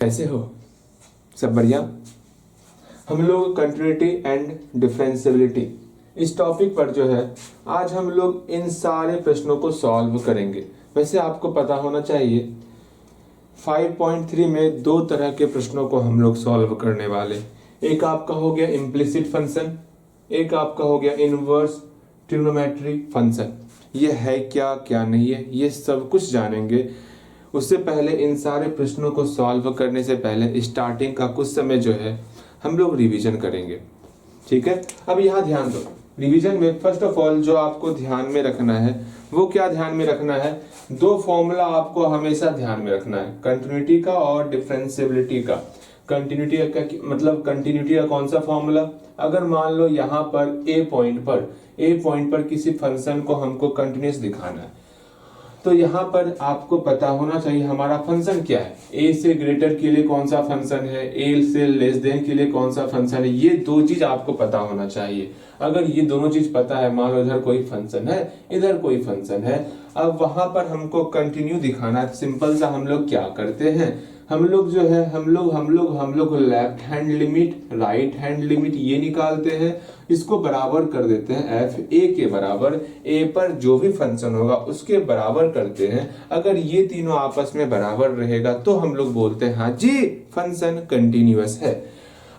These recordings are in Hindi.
कैसे हो? सब बढ़िया। हम लोग कंटिन्यूटी एंड डिफरेंशियबिलिटी इस टॉपिक पर जो है आज हम लोग इन सारे प्रश्नों को सॉल्व करेंगे। वैसे आपको पता होना चाहिए 5.3 में दो तरह के प्रश्नों को हम लोग सॉल्व करने वाले। एक आपका हो गया इम्प्लिसिट फंक्शन, एक आपका हो गया इनवर्स ट्रिग्नोमेट्री फंक्शन। ये है क्या क्या नहीं है, ये सब कुछ जानेंगे। उससे पहले इन सारे प्रश्नों को सॉल्व करने से पहले स्टार्टिंग का कुछ समय जो है हम लोग रिवीजन करेंगे। ठीक है, अब यहाँ ध्यान दो। रिवीजन में फर्स्ट ऑफ ऑल जो आपको ध्यान में रखना है वो क्या ध्यान में रखना है, दो फॉर्मूला आपको हमेशा ध्यान में रखना है, कंटिन्यूटी का और डिफरेंशियबिलिटी का। कंटिन्यूटी का मतलब कंटिन्यूटी का कौन सा फॉर्मूला, अगर मान लो यहाँ पर ए पॉइंट पर किसी फंक्शन को हमको कंटिन्यूस दिखाना है तो यहाँ पर आपको पता होना चाहिए हमारा फंक्शन क्या है। ए से ग्रेटर के लिए कौन सा फंक्शन है, ए से लेस देन के लिए कौन सा फंक्शन है, ये दो चीज आपको पता होना चाहिए। अगर ये दोनों चीज पता है, मान लो इधर कोई फंक्शन है इधर कोई फंक्शन है, अब वहां पर हमको कंटिन्यू दिखाना है। सिंपल सा हम लोग क्या करते हैं, हम लोग जो है हम लोग left hand limit right hand limit ये निकालते हैं, इसको बराबर कर देते हैं एफ ए के बराबर, ए पर जो भी फंक्शन होगा उसके बराबर करते हैं। अगर ये तीनों आपस में बराबर रहेगा तो हम लोग बोलते हैं हाँ जी फंक्शन कंटिन्यूअस है।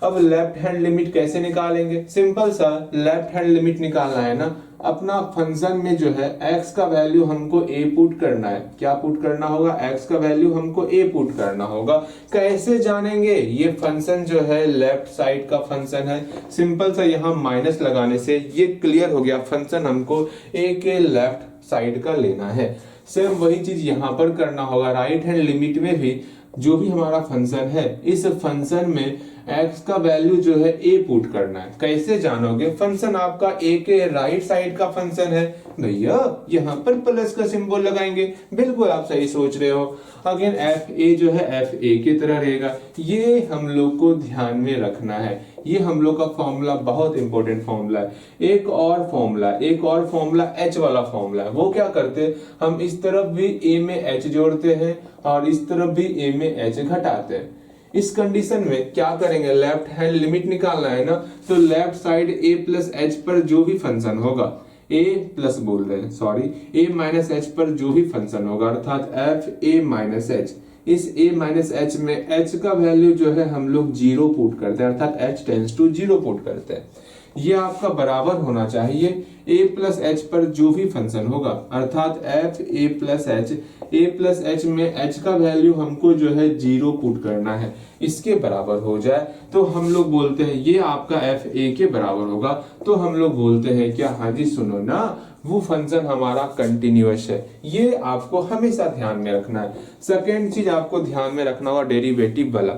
अब लेफ्ट हैंड लिमिट कैसे निकालेंगे, सिंपल सा लेफ्ट हैंड लिमिट निकालना है ना, अपना फंक्शन में जो है x का वैल्यू हमको a पुट करना है। क्या पुट करना होगा, x का वैल्यू हमको a पुट करना होगा। कैसे जानेंगे, ये फंक्शन जो है लेफ्ट साइड का फंक्शन है, सिंपल सा यहाँ माइनस लगाने से ये क्लियर हो गया, फंक्शन हमको a के लेफ्ट साइड का लेना है। सेम वही चीज यहाँ पर करना होगा, राइट हैंड लिमिट में भी जो भी हमारा फंक्शन है इस फंक्शन में x का वैल्यू जो है a पुट करना है। कैसे जानोगे, फंक्शन आपका a के राइट साइड का फंक्शन है भैया, यहाँ पर प्लस का सिंबल लगाएंगे। बिल्कुल आप सही सोच रहे हो। अगेन एफ ए जो है एफ ए की तरह रहेगा, ये हम लोग को ध्यान में रखना है। ये हम लोग का फॉर्मूला बहुत इंपॉर्टेंट फॉर्मूला है। एक और फॉर्मूला एच वाला फॉर्मूला है, वो क्या करते हैं, हम इस तरफ भी ए में एच जोड़ते हैं और इस तरफ भी ए में एच घटाते हैं। इस कंडीशन में क्या करेंगे, लेफ्ट हैंड लिमिट निकालना है ना, तो लेफ्ट साइड ए प्लस एच पर जो भी फंक्शन होगा, ए प्लस बोल रहे हैं सॉरी, ए माइनस एच पर जो भी फंक्शन होगा अर्थात एफ ए माइनस एच, इस a माइनस एच में h का वैल्यू जो है हम लोग 0 पुट करते हैं अर्थात h टेंड्स टू 0 पुट करते हैं। ये आपका बराबर होना चाहिए a प्लस एच पर जो भी फंक्शन होगा अर्थात एफ ए प्लस एच में h का वैल्यू हमको जो है 0 पुट करना है, इसके बराबर हो जाए तो हम लोग बोलते हैं ये आपका एफ ए के बराबर होगा, तो हम लोग बोलते हैं क्या, हाँ जी सुनो ना, वो फंक्शन हमारा कंटिन्यूअस है। ये आपको हमेशा ध्यान में रखना है। सेकेंड चीज आपको ध्यान में रखना होगा डेरिवेटिव वाला।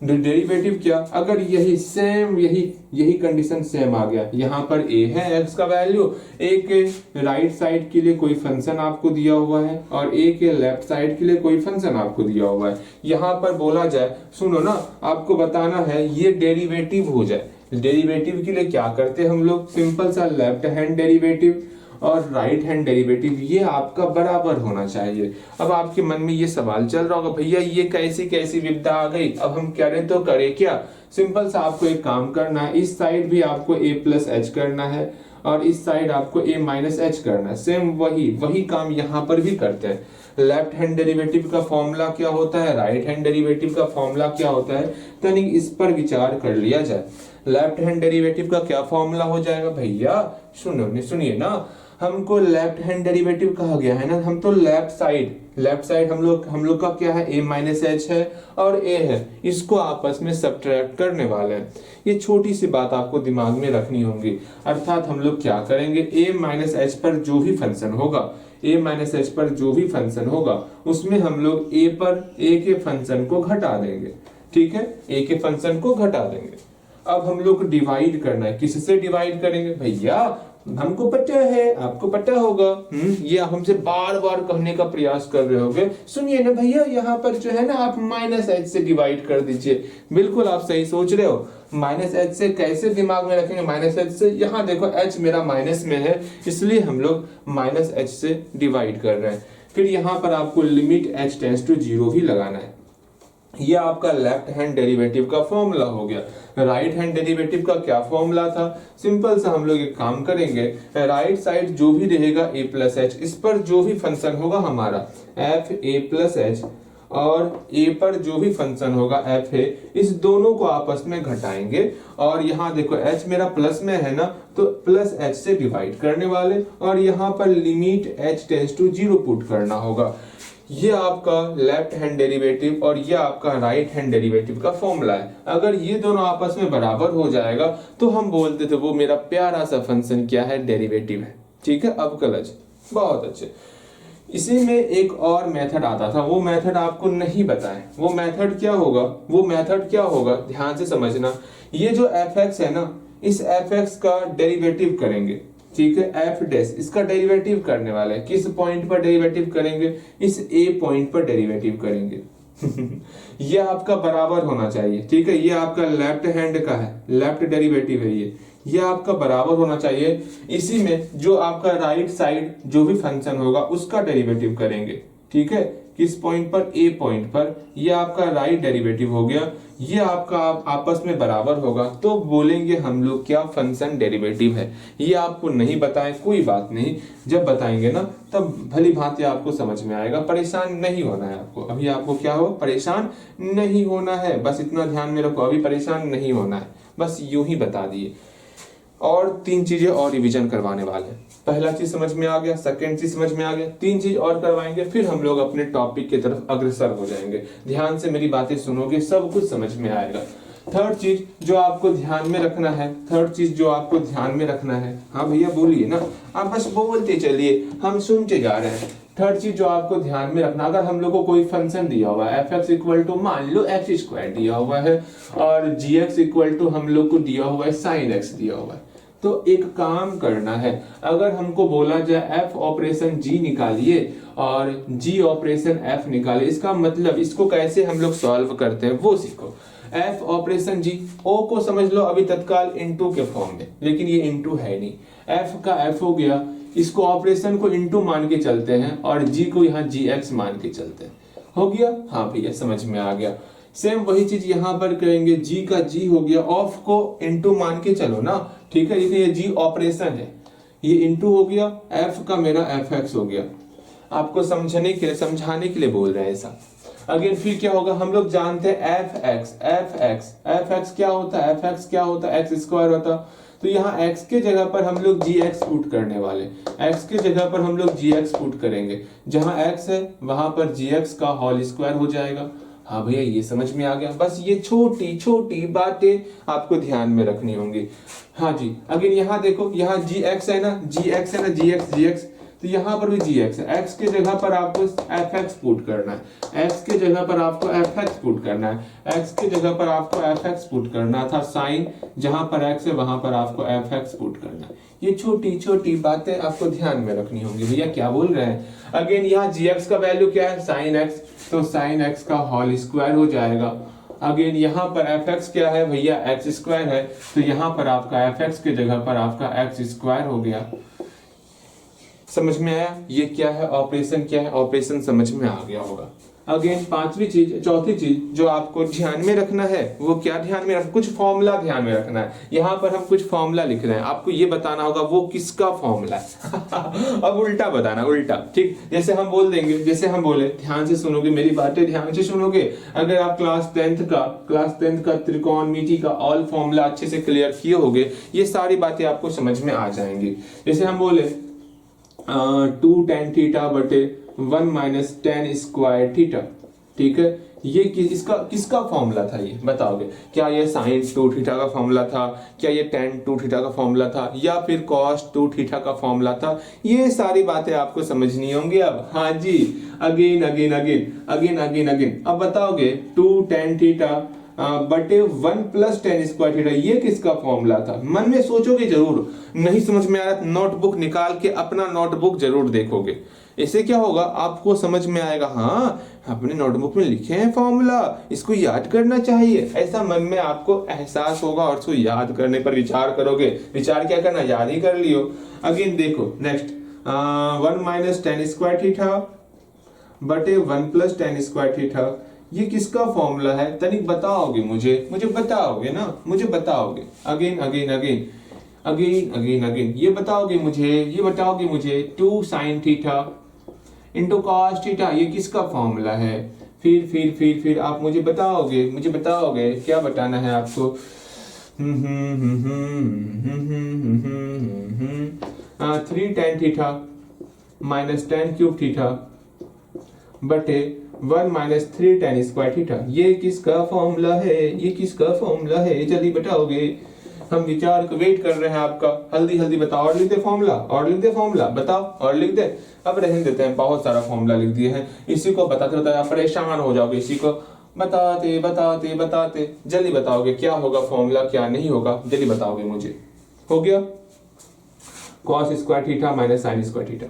डेरिवेटिव क्या, अगर यही कंडीशन सेम आ गया, यहाँ पर a है x का वैल्यू, a के राइट साइड के लिए कोई फंक्शन आपको दिया हुआ है और a के लेफ्ट साइड के लिए कोई फंक्शन आपको दिया हुआ है। यहाँ पर बोला जाए, सुनो ना, आपको बताना है ये डेरिवेटिव हो जाए। डेरिवेटिव के लिए क्या करते हैं हम लोग, सिंपल सा लेफ्ट हैंड डेरिवेटिव और राइट हैंड डेरिवेटिव ये आपका बराबर होना चाहिए। अब आपके मन में ये सवाल चल रहा होगा, भैया ये कैसी विद्या आ गई, अब हम करें तो करें क्या। सिंपल सा आपको एक काम करना है, इस साइड भी आपको a प्लस एच करना है और इस साइड आपको a माइनस एच करना है। सेम वही काम यहाँ पर भी करते हैं। लेफ्ट हैंड डेरिवेटिव का फॉर्मूला क्या होता है, राइट हैंड डेरिवेटिव का फॉर्मूला क्या होता है, तनिक इस पर विचार कर लिया जाए। लेफ्ट हैंड डेरिवेटिव का क्या फॉर्मूला हो जाएगा भैया, सुनिए ना, हमको लेफ्ट हैंड डेरिवेटिव कहा गया है ना, हम तो लेफ्ट साइड हम लोग का क्या है, a माइनस एच है और a है, इसको आपस में सब्ट्रैक्ट करने वाले हैं। ये छोटी सी बात आपको दिमाग में रखनी होगी। अर्थात हम लोग क्या करेंगे, a माइनस एच पर जो भी फंक्शन होगा उसमें हम लोग a के फंक्शन को घटा देंगे। ठीक है, a के फंक्शन को घटा देंगे। अब हम लोग डिवाइड करना है, किससे डिवाइड करेंगे भैया, हमको पता है आपको पता होगा, ये आप हमसे बार बार कहने का प्रयास कर रहे होगे। सुनिए ना भैया, यहाँ पर जो है ना आप माइनस एच से डिवाइड कर दीजिए। बिल्कुल आप सही सोच रहे हो। माइनस एच से कैसे दिमाग में रखेंगे, माइनस एच से, यहाँ देखो एच मेरा माइनस में है इसलिए हम लोग माइनस एच से डिवाइड कर रहे हैं। फिर यहाँ पर आपको लिमिट एच टेंड्स टू 0 भी लगाना है। ये आपका लेफ्ट हैंड डेरिवेटिव का फॉर्मूला हो गया। राइट हैंड डेरिवेटिव का क्या फॉर्मूला था? सिंपल सा हम लोग एक काम करेंगे, राइट साइड जो भी रहेगा a प्लस एच, इस पर जो भी फंक्शन होगा हमारा एफ ए प्लस एच और a पर जो भी फंक्शन होगा एफ ए, इस दोनों को आपस में घटाएंगे। और यहाँ देखो h मेरा प्लस में है ना, तो प्लस h से डिवाइड करने वाले, और यहाँ पर limit h tends to 0 put करना होगा। ये आपका लेफ्ट हैंड डेरिवेटिव और ये आपका राइट हैंड डेरिवेटिव का फॉर्मूला है। अगर ये दोनों आपस में बराबर हो जाएगा तो हम बोलते थे वो मेरा प्यारा सा फंक्शन क्या है, डेरिवेटिव है। ठीक है, अब कलज बहुत अच्छे। इसी में एक और मेथड आता था, वो मेथड आपको नहीं बताएं। वो मेथड क्या होगा, ध्यान से समझना। ये जो fx है ना, इस fx का डेरिवेटिव करेंगे। ठीक है, एफ डैश इसका डेरिवेटिव करने वाले हैं। किस पॉइंट पर डेरिवेटिव करेंगे? इस ए पॉइंट पर डेरिवेटिव करेंगे। ये आपका बराबर होना चाहिए। ठीक है, ये आपका लेफ्ट हैंड का है, लेफ्ट डेरिवेटिव है ये आपका बराबर होना चाहिए। इसी में जो आपका राइट साइड जो भी फंक्शन होगा उसका डेरिवेटिव करेंगे। ठीक है, किस पॉइंट पर? ए पॉइंट पर। ये आपका राइट डेरिवेटिव हो गया, ये आपका आपस में बराबर होगा, तो बोलेंगे हम लोग क्या, फंक्शन डेरिवेटिव है। ये आपको नहीं बताएं कोई बात नहीं, जब बताएंगे ना तब भली भांति आपको समझ में आएगा। परेशान नहीं होना है आपको, अभी आपको क्या हो, परेशान नहीं होना है, बस इतना ध्यान में रखो, अभी परेशान नहीं होना है, बस यूं ही बता दिए। और 3 चीजें और रिवीजन करवाने वाले हैं। पहला चीज समझ में आ गया, सेकंड चीज समझ में आ गया, 3 चीज और करवाएंगे, फिर हम लोग अपने टॉपिक की तरफ अग्रसर हो जाएंगे। ध्यान से मेरी बातें सुनोगे, सब कुछ समझ में आएगा। थर्ड चीज जो आपको ध्यान में रखना है, हाँ भैया बोलिए ना, आप बस बोलते चलिए, हम सुनते जा रहे हैं। थर्ड चीज जो आपको ध्यान में रखना, अगर हम लोग को कोई फंक्शन दिया हुआ है एफ एक्स इक्वल टू मान लो एक्स स्क्वायर दिया हुआ है, और जी एक्स इक्वल टू हम लोग को दिया हुआ है साइन एक्स दिया हुआ है, तो एक काम करना है, अगर हमको बोला जाए f ऑपरेशन g निकालिए और g ऑपरेशन f निकालिए, इसका मतलब इसको कैसे हम लोग सॉल्व करते हैं वो सीखो। f ऑपरेशन g, o को समझ लो अभी तत्काल इनटू के फॉर्म में, लेकिन ये इनटू है नहीं, f का f हो गया, इसको ऑपरेशन को इनटू मान के चलते हैं और g को यहाँ gx मान के चलते हैं। हो गया? हाँ भैया समझ में आ गया। सेम वही चीज यहाँ पर करेंगे, g का g हो गया, ऑफ को इनटू मान के चलो ना। ठीक है, ये जी ऑपरेशन है, ये इनटू हो गया, f का मेरा fx हो गया। आपको समझाने के लिए बोल रहे हैं ऐसा। अगेन फिर क्या होगा, हम लोग जानते हैं fx क्या होता है, fx क्या होता है, x स्क्वायर होता। तो यहाँ x के जगह पर हम लोग gx पुट करने वाले, x के जगह पर हम लोग gx पुट करेंगे, जहाँ x है वहां पर gx का होल स्क्वायर हो जाएगा। हाँ भैया ये समझ में आ गया। बस ये छोटी छोटी बातें आपको ध्यान में रखनी होंगी। हाँ जी, अगर यहाँ देखो, यहाँ gx है ना, gx, तो यहाँ पर भी gx है। x के जगह पर आपको fx पुट करना है, x के जगह पर आपको fx पुट करना है, x के जगह पर आपको fx पुट करना था। साइन जहां पर x है वहां पर आपको fx पुट करना है। ये छोटी छोटी बातें आपको ध्यान में रखनी होंगी। भैया क्या बोल रहे हैं? अगेन यहाँ gx का वैल्यू क्या है, साइन x, तो साइन x का होल स्क्वायर हो जाएगा। अगेन यहाँ पर fx क्या है भैया, x स्क्वायर है, तो यहाँ पर आपका fx के जगह पर आपका x स्क्वायर हो गया। समझ में आया? ये क्या है, ऑपरेशन क्या है, ऑपरेशन समझ में आ गया होगा। अगेन चौथी चीज जो आपको ध्यान में रखना है, वो क्या ध्यान में रखना, कुछ फॉर्मूला ध्यान में रखना है। यहाँ पर हम कुछ फॉर्मूला लिख रहे हैं, आपको ये बताना होगा वो किसका फॉर्मूला है। अब उल्टा बताना, उल्टा। ठीक, जैसे हम बोल देंगे, जैसे हम बोले, ध्यान से सुनोगे मेरी बातें, ध्यान से सुनोगे। अगर आप क्लास टेंथ का त्रिकोणमिति का ऑल फॉर्मूला अच्छे से क्लियर किए होगे, ये सारी बातें आपको समझ में आ जाएंगी। जैसे हम बोले 2 tan थीटा बटे 1 माइनस tan स्क्वायर थीटा। ठीक है, ये किसका फॉर्मूला था, ये बताओगे? क्या ये sin 2 थीटा का फॉर्मूला था, क्या ये tan 2 थीटा का फॉर्मूला था, या फिर cos 2 थीटा का फॉर्मूला था? ये सारी बातें आपको समझनी होंगी अब। हाँ जी, अगेन अब बताओगे 2 tan थीटा बटे 1 प्लस tan स्क्वायर थीटा, ये किसका फॉर्मूला था? मन में सोचोगे जरूर, नहीं समझ में आ रहा नोटबुक निकाल के अपना नोटबुक जरूर देखोगे। इससे क्या होगा, आपको समझ में आएगा, हाँ अपने नोटबुक में लिखे हैं फॉर्मूला, इसको याद करना चाहिए। ऐसा मन में आपको एहसास होगा और उसको याद करने पर विचार करोगे। विचार क्या करना, याद ही कर लियो। अगेन देखो next 1 minus tan square theta बटे 1 प्लस tan स्क्वायर थीटा, ये किसका फॉर्मूला है? तनिक बताओगे मुझे बताओगे ना, मुझे बताओगे। Again again again again again again ये बताओगे मुझे 2 sin theta into cos theta, ये किसका फॉर्मूला है? फिर आप मुझे बताओगे क्या बताना है आपको? 3 tan theta minus tan cube theta बटे 1 माइनस 3 tan स्क्वायर थीटा, ये किसका फॉर्मूला है? जल्दी बताओगे। हम विचार को वेट कर रहे हैं आपका। हल्दी बताओ। और लिख दे फॉर्मूला बताओ, और लिख दे। अब रहने देते हैं, बहुत सारा फॉर्मूला लिख दिए हैं। इसी को बताते आप परेशान हो जाओगे। इसी को बताते जल्दी बताओगे क्या होगा फॉर्मूला, क्या नहीं होगा, जल्दी बताओगे मुझे। हो गया cos square theta minus sine square theta.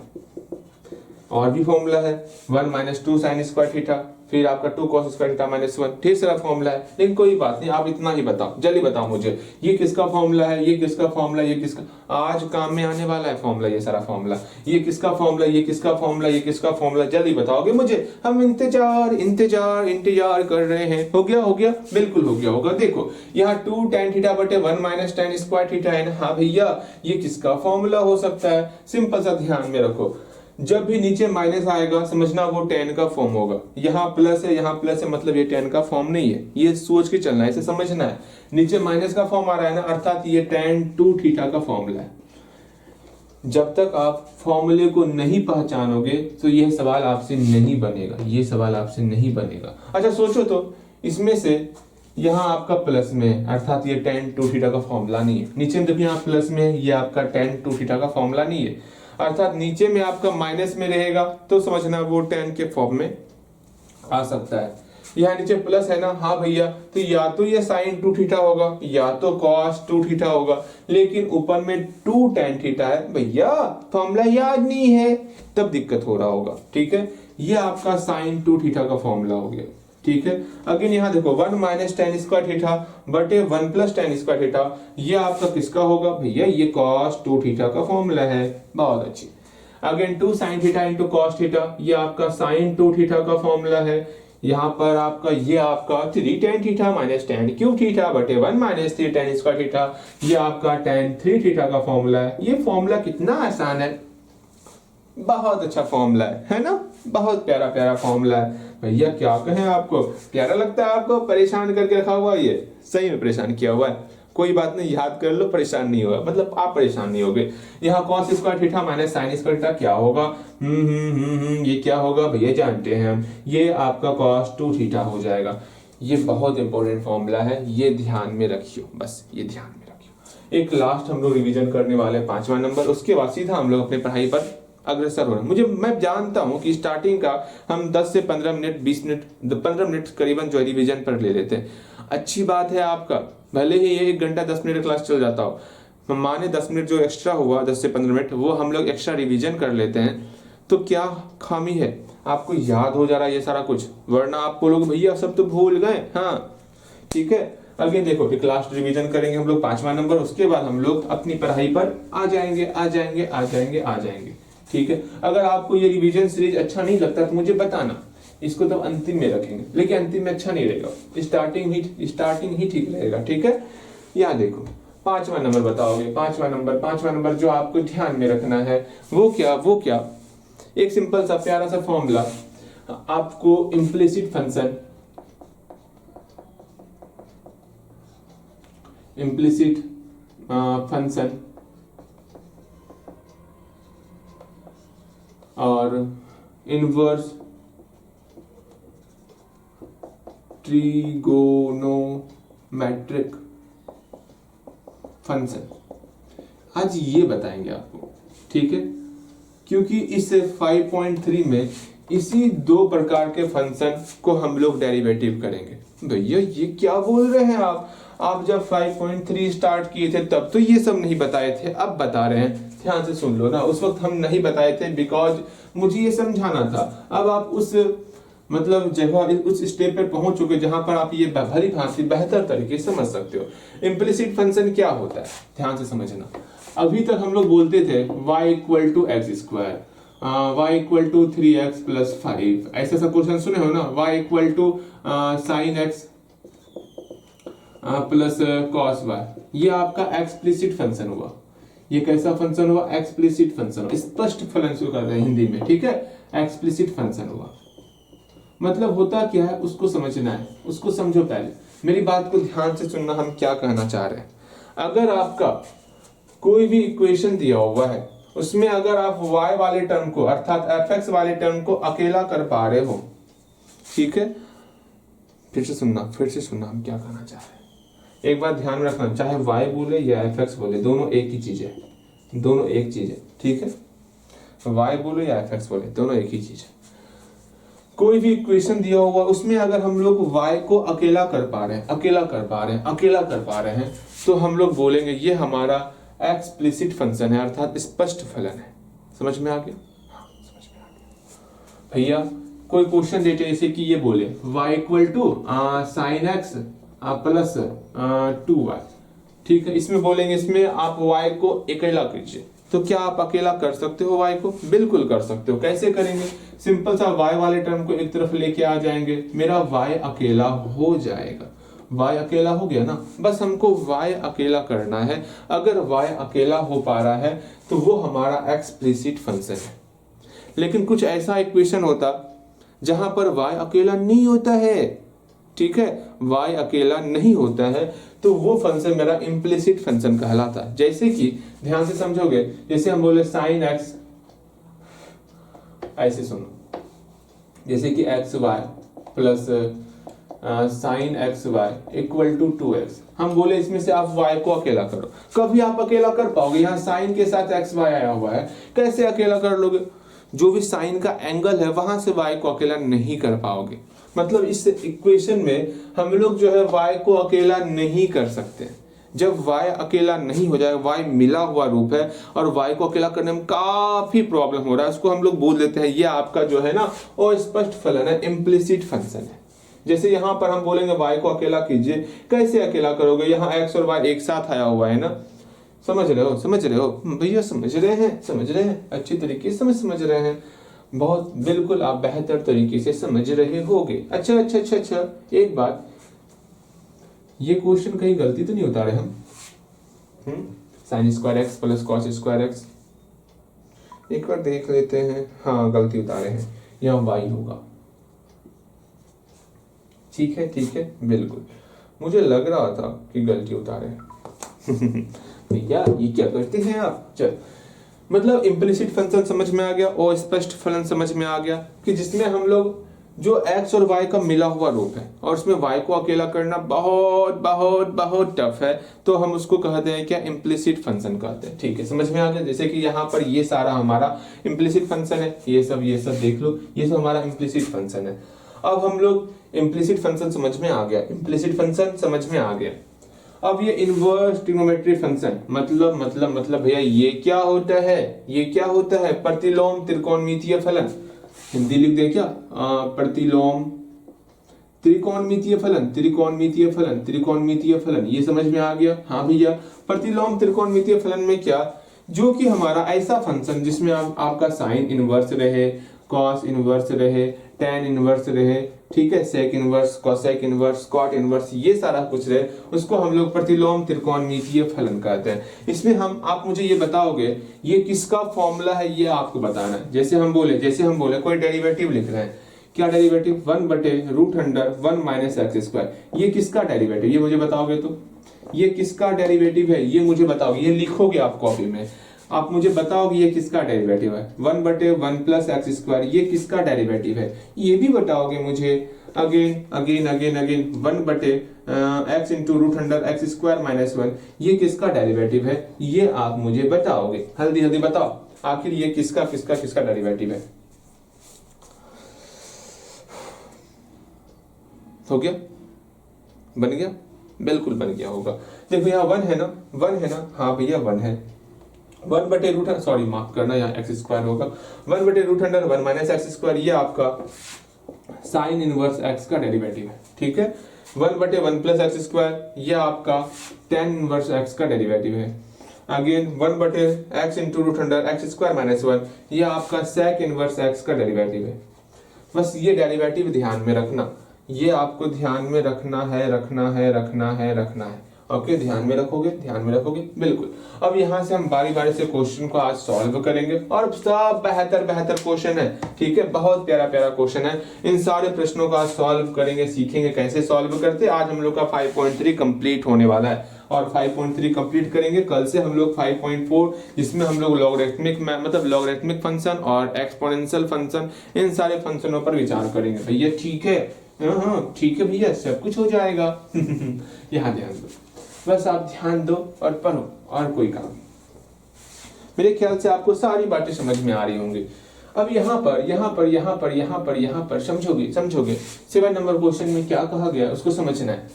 और भी फॉर्मूला है 1 माइनस 2 साइन स्क्वायर थीटा, फिर आपका 2 cos स्क्वायर थीटा माइनस 1। ढेर सारा फॉर्मूला है, लेकिन कोई बात नहीं, आप इतना ही बताओ, जल्दी बताओ मुझे ये किसका फॉर्मूला है, ये किसका आज काम में आने वाला है फॉर्मूला, ये सारा फॉर्मूला। ये किसका फॉर्मूला, जल्दी बताओगे मुझे। हम इंतजार कर रहे हैं। हो गया बिल्कुल हो गया होगा। देखो यहाँ 2 tan थीटा बटे 1 माइनस tan स्क्वायर थीटा है ना। हाँ भैया, ये किसका फॉर्मूला हो सकता है? सिंपल सा ध्यान में रखो, जब भी नीचे माइनस आएगा समझना वो tan का फॉर्म होगा। यहाँ प्लस है मतलब ये tan का फॉर्म नहीं है। ये सोच के चलना है, इसे समझना है। नीचे माइनस का फॉर्म आ रहा है ना, अर्थात ये tan 2 थीटा का फॉर्मूला है। जब तक आप फॉर्मूले को नहीं पहचानोगे तो यह सवाल आपसे नहीं बनेगा। अच्छा सोचो तो, इसमें से यहाँ आपका प्लस में है, अर्थात ये tan 2 थीटा का फॉर्मूला नहीं है। नीचे में जब यहाँ प्लस में है, ये आपका tan 2 थीटा का फॉर्मूला नहीं है। अर्थात नीचे में आपका माइनस में रहेगा तो समझना वो tan के फॉर्म में आ सकता है। यहाँ नीचे प्लस है ना। हाँ भैया, तो या तो ये sin 2 थीटा होगा या तो cos 2 थीटा होगा, लेकिन ऊपर में 2 tan थीटा है भैया, फॉर्मूला याद नहीं है, तब दिक्कत हो रहा होगा। ठीक है, ये आपका sin 2 थीटा का फॉर्मूला हो गया। ठीक है, अगेन यहाँ देखो 1 माइनस tan स्क्वायर थीटा बटे 1 प्लस tan स्क्वायर थीटा, ये आपका किसका होगा भैया? ये cos 2 थीटा का फॉर्मूला है। बहुत अच्छी। Again 2 sin theta into cos theta, ये आपका sin 2 थीटा का फॉर्मूला है। यहाँ पर आपका 3 tan theta minus tan cube theta बटे 1 माइनस 3 tan स्क्वायर थीटा, ये आपका tan 3 थीटा का फॉर्मूला है। ये फॉर्मूला कितना आसान है, बहुत अच्छा फॉर्मूला है ना, बहुत प्यारा फॉर्मूला है भैया। क्या कहें आपको, प्यारा लगता है आपको? परेशान करके रखा हुआ, ये सही में परेशान किया हुआ है। कोई बात नहीं, याद कर लो, परेशान नहीं होगा, मतलब आप परेशान नहीं होगे। यहाँ cos square theta minus sine square theta क्या होगा? ये क्या होगा भैया? जानते हैं हम, ये आपका cos 2 थीटा हो जाएगा। ये बहुत इंपॉर्टेंट फॉर्मूला है, ये ध्यान में रखियो, बस ये ध्यान में रखियो। एक लास्ट हम लोग रिविजन करने वाले 5वां नंबर, उसके बाद सीधा हम लोग अपने पढ़ाई पर अग्रसर हो रहे हैं। मैं जानता हूं कि स्टार्टिंग का हम 10 से 15 मिनट 20 मिनट 15 मिनट करीबन जो रिवीजन पर ले लेते हैं। अच्छी बात है आपका, भले ही ये 1 घंटा 10 मिनट क्लास चल जाता हो, माने 10 मिनट जो एक्स्ट्रा हुआ 10 से 15 मिनट, वो हम लोग एक्स्ट्रा रिवीजन कर लेते हैं, तो क्या खामी है? आपको याद हो जा रहा है ये सारा कुछ, वरना आप बोलोगे भैया सब तो भूल गए। हाँ ठीक है, अगेन देखो फिर क्लास रिवीजन करेंगे हम लोग 5वां नंबर, उसके बाद हम लोग अपनी पढ़ाई पर आ जाएंगे। ठीक है, अगर आपको ये रिवीजन सीरीज अच्छा नहीं लगता तो मुझे बताना, इसको तो अंतिम में रखेंगे, लेकिन अंतिम में अच्छा नहीं रहेगा, स्टार्टिंग ही ठीक रहेगा। ठीक है, यहाँ देखो 5वां नंबर बताओगे। 5वां नंबर जो आपको ध्यान में रखना है वो क्या? एक सिंपल सा प्यारा सा फॉर्मूला, आपको इम्प्लिसिट फंक्शन और इनवर्स ट्रिगोनोमेट्रिक फंक्शन आज ये बताएंगे आपको। ठीक है, क्योंकि इस 5.3 में इसी 2 प्रकार के फंक्शन को हम लोग डेरिवेटिव करेंगे। भैया ये क्या बोल रहे हैं आप जब 5.3 स्टार्ट किए थे तब तो ये सब नहीं बताए थे, अब बता रहे हैं, ध्यान से सुन लो ना। उस वक्त हम नहीं बताए थे बिकॉज मुझे ये समझाना था। अब आप उस मतलब जगह उस स्टेप पर पहुंच चुके जहां पर आप ये भली भांति बेहतर तरीके से समझ सकते हो। इम्प्लिसिट फंक्शन क्या होता है, ध्यान से समझना। अभी तक हम लोग बोलते थे y = x², y equal to 3x plus 5, ऐसा सा क्वेश्चन सुने हो ना, y equal to sine x plus cos y, ये आपका एक्सप्लिसिट फंक्शन हुआ। ये कैसा फंक्शन हुआ? एक्सप्लिसिट फंक्शन हुआ, स्पष्ट फलन से कहते हैं हिंदी में, ठीक है, एक्सप्लिसिट फंक्शन हुआ। मतलब होता क्या है उसको समझना है, उसको समझो। पहले मेरी बात को ध्यान से सुनना, हम क्या कहना चाह रहे हैं। अगर आपका कोई भी इक्वेशन दिया हुआ है, उसमें अगर आप y वाले टर्म को अर्थात fx वाले टर्म को अकेला कर पा रहे हो, ठीक है, फिर से सुनना हम क्या कहना चाह रहे हैं। एक बात ध्यान रखना, चाहे y बोले या fx बोले, दोनों एक ही चीज है, दोनों एक चीज है, ठीक है, y बोले या fx बोले, दोनों एक ही चीज है। कोई भी इक्वेशन दिया हुआ, उसमें अगर हम लोग y को अकेला कर पा रहे हैं, तो हम लोग बोलेंगे ये हमारा एक्सप्लिसिट फंक्शन है, अर्थात स्पष्ट फलन है। समझ में आ गया? हाँ, समझ में आ गया। भैया कोई क्वेश्चन देते हैं जैसे कि ये बोले y equal to sine x plus 2y, ठीक है, इसमें बोलेंगे इसमें आप y को अकेला कीजिए, तो क्या आप अकेला कर सकते हो y को? बिल्कुल कर सकते हो। कैसे करेंगे? सिंपल सा y वाले टर्म को एक तरफ लेके आ जाएंगे, मेरा y अकेला हो जाएगा। y अकेला हो गया ना, बस हमको y अकेला करना है। अगर y अकेला हो पा रहा है तो वो हमारा एक्सप्लिसिट फंक्शन है। लेकिन कुछ ऐसा इक्वेशन होता जहां पर y अकेला नहीं होता है, ठीक है, y अकेला नहीं होता है, तो वो फंक्शन मेरा इम्प्लिसिट फंक्शन कहलाता है। जैसे कि ध्यान से समझोगे, जैसे हम बोले साइन एक्स, ऐसे सुनो, जैसे कि x y plus sine x y equal to 2x, हम बोले इसमें से आप y को अकेला करो। कभी आप अकेला कर पाओगे? यहाँ साइन के साथ एक्स वाई आया हुआ है, कैसे अकेला कर लोगे? जो भी साइन का एंगल है वहां से y को अकेला नहीं कर पाओगे। मतलब इस इक्वेशन में हम लोग जो है y को अकेला नहीं कर सकते। जब y अकेला नहीं हो जाएगा, y मिला हुआ रूप है और y को अकेला करने में काफी प्रॉब्लम हो रहा है, उसको हम लोग बोल देते हैं ये आपका जो है ना अस्पष्ट फलन है, इम्प्लिसिट फंक्शन है। जैसे यहाँ पर हम बोलेंगे y को अकेला कीजिए, कैसे अकेला करोगे? यहाँ x और y एक साथ आया हुआ है ना, समझ रहे हो भैया? समझ रहे हैं अच्छी तरीके से समझ रहे हैं, बहुत बिल्कुल आप बेहतर तरीके से समझ रहे होगे। अच्छा, एक बात, ये क्वेश्चन कहीं गलती तो नहीं उतारे हम? Sine square x plus cos square x, एक बार देख लेते हैं। हाँ, गलती उतारे हैं, यहाँ y होगा। ठीक है, बिल्कुल मुझे लग रहा था कि गलती उतारे हैं। भैया ये क्या करते हैं आप? चल, मतलब इम्प्लिसिट फंक्शन समझ में आ गया और स्पष्ट फलन समझ में आ गया कि जिसमें हम लोग जो x और y का मिला हुआ रूप है और उसमें y को अकेला करना बहुत टफ है, तो हम उसको कहते हैं क्या? इम्प्लिसिट फंक्शन कहते हैं। ठीक है, समझ में आ गया। जैसे कि यहाँ पर ये सारा हमारा इम्प्लिसिट फंक्शन है, ये सब देख लो, ये सब हमारा इम्प्लिसिट फंक्शन है। अब हम लोग इम्प्लिसिट फंक्शन समझ में आ गया, अब ये इनवर्स ट्रिग्नोमेट्री फंक्शन मतलब भैया ये क्या होता है? प्रतिलोम त्रिकोणमितीय फलन। हिंदी लिख दे क्या? प्रतिलोम त्रिकोणमितीय फलन, ये समझ में आ गया? हाँ भैया, प्रतिलोम त्रिकोणमितीय फलन में क्या, जो कि हमारा ऐसा फंक्शन जिसमें आपका साइन इनवर्स रहे, कॉस इनवर्स रहे, टेन इनवर्स रहे, ठीक है, sec inverse, cosec inverse, cot inverse, ये सारा कुछ रहे, उसको हम लोग प्रतिलोम त्रिकोणमितीय फलन कहते हैं। इसमें आप मुझे ये बताओगे ये किसका फॉर्मूला है, ये आपको बताना है। जैसे हम बोले कोई डेरिवेटिव लिख रहे हैं, क्या डेरिवेटिव? 1/√1 माइनस एक्स स्क्वायर, ये किसका डेरिवेटिव? ये मुझे बताओगे तो ये किसका डेरिवेटिव है, ये मुझे बताओगे, ये लिखोगे आप कॉपी में, आप मुझे बताओगे ये किसका डेरिवेटिव है। 1/1 प्लस एक्स स्क्वायर, ये किसका डेरिवेटिव है, ये भी बताओगे मुझे। Again 1/x into √x square minus 1, ये किसका डेरिवेटिव है, ये आप मुझे बताओगे। जल्दी बताओ, आखिर ये किसका डेरिवेटिव है। हो गया? बन गया? बिल्कुल बन गया होगा। देखो यहाँ 1 है ना? हाँ भैया 1 है। 1/√, सॉरी माफ करना, यहाँ एक्स स्क्वायर होगा। 1/√1 माइनस एक्स स्क्वायर, ये आपका साइन इनवर्स एक्स का डेरिवेटिव है। ठीक है, 1/1 प्लस एक्स स्क्वायर, ये आपका टेन इनवर्स एक्स का डेरिवेटिव है। Again 1/x into root under x square minus 1, ये आपका सेक इनवर्स एक्स का डेरिवेटिव है। बस ये डेरिवेटिव ध्यान में रखना, ये आपको ध्यान में रखना है। ओके, ध्यान में रखोगे बिल्कुल। अब यहाँ से हम बारी बारी से क्वेश्चन को आज सॉल्व करेंगे और सब बेहतर क्वेश्चन है, ठीक है, बहुत प्यारा क्वेश्चन है। इन सारे प्रश्नों को आज सॉल्व करेंगे, सीखेंगे कैसे सॉल्व करते। आज हम लोग का 5.3 कंप्लीट होने वाला है और 5.3 कंप्लीट करेंगे। कल से हम लोग 5.4 जिसमें हम लोग लॉगरिथमिक फंक्शन और एक्सपोनेंशियल फंक्शन, इन सारे फंक्शनों पर विचार करेंगे भैया, ठीक है। हाँ ठीक है भैया, सब कुछ हो जाएगा। यहाँ ध्यान दो, बस आप ध्यान दो और पढ़ो, और कोई काम। मेरे ख्याल से आपको सारी बातें समझ में आ रही होंगी। अब यहाँ पर समझोगे 7 नंबर क्वेश्चन में क्या कहा गया उसको समझना है।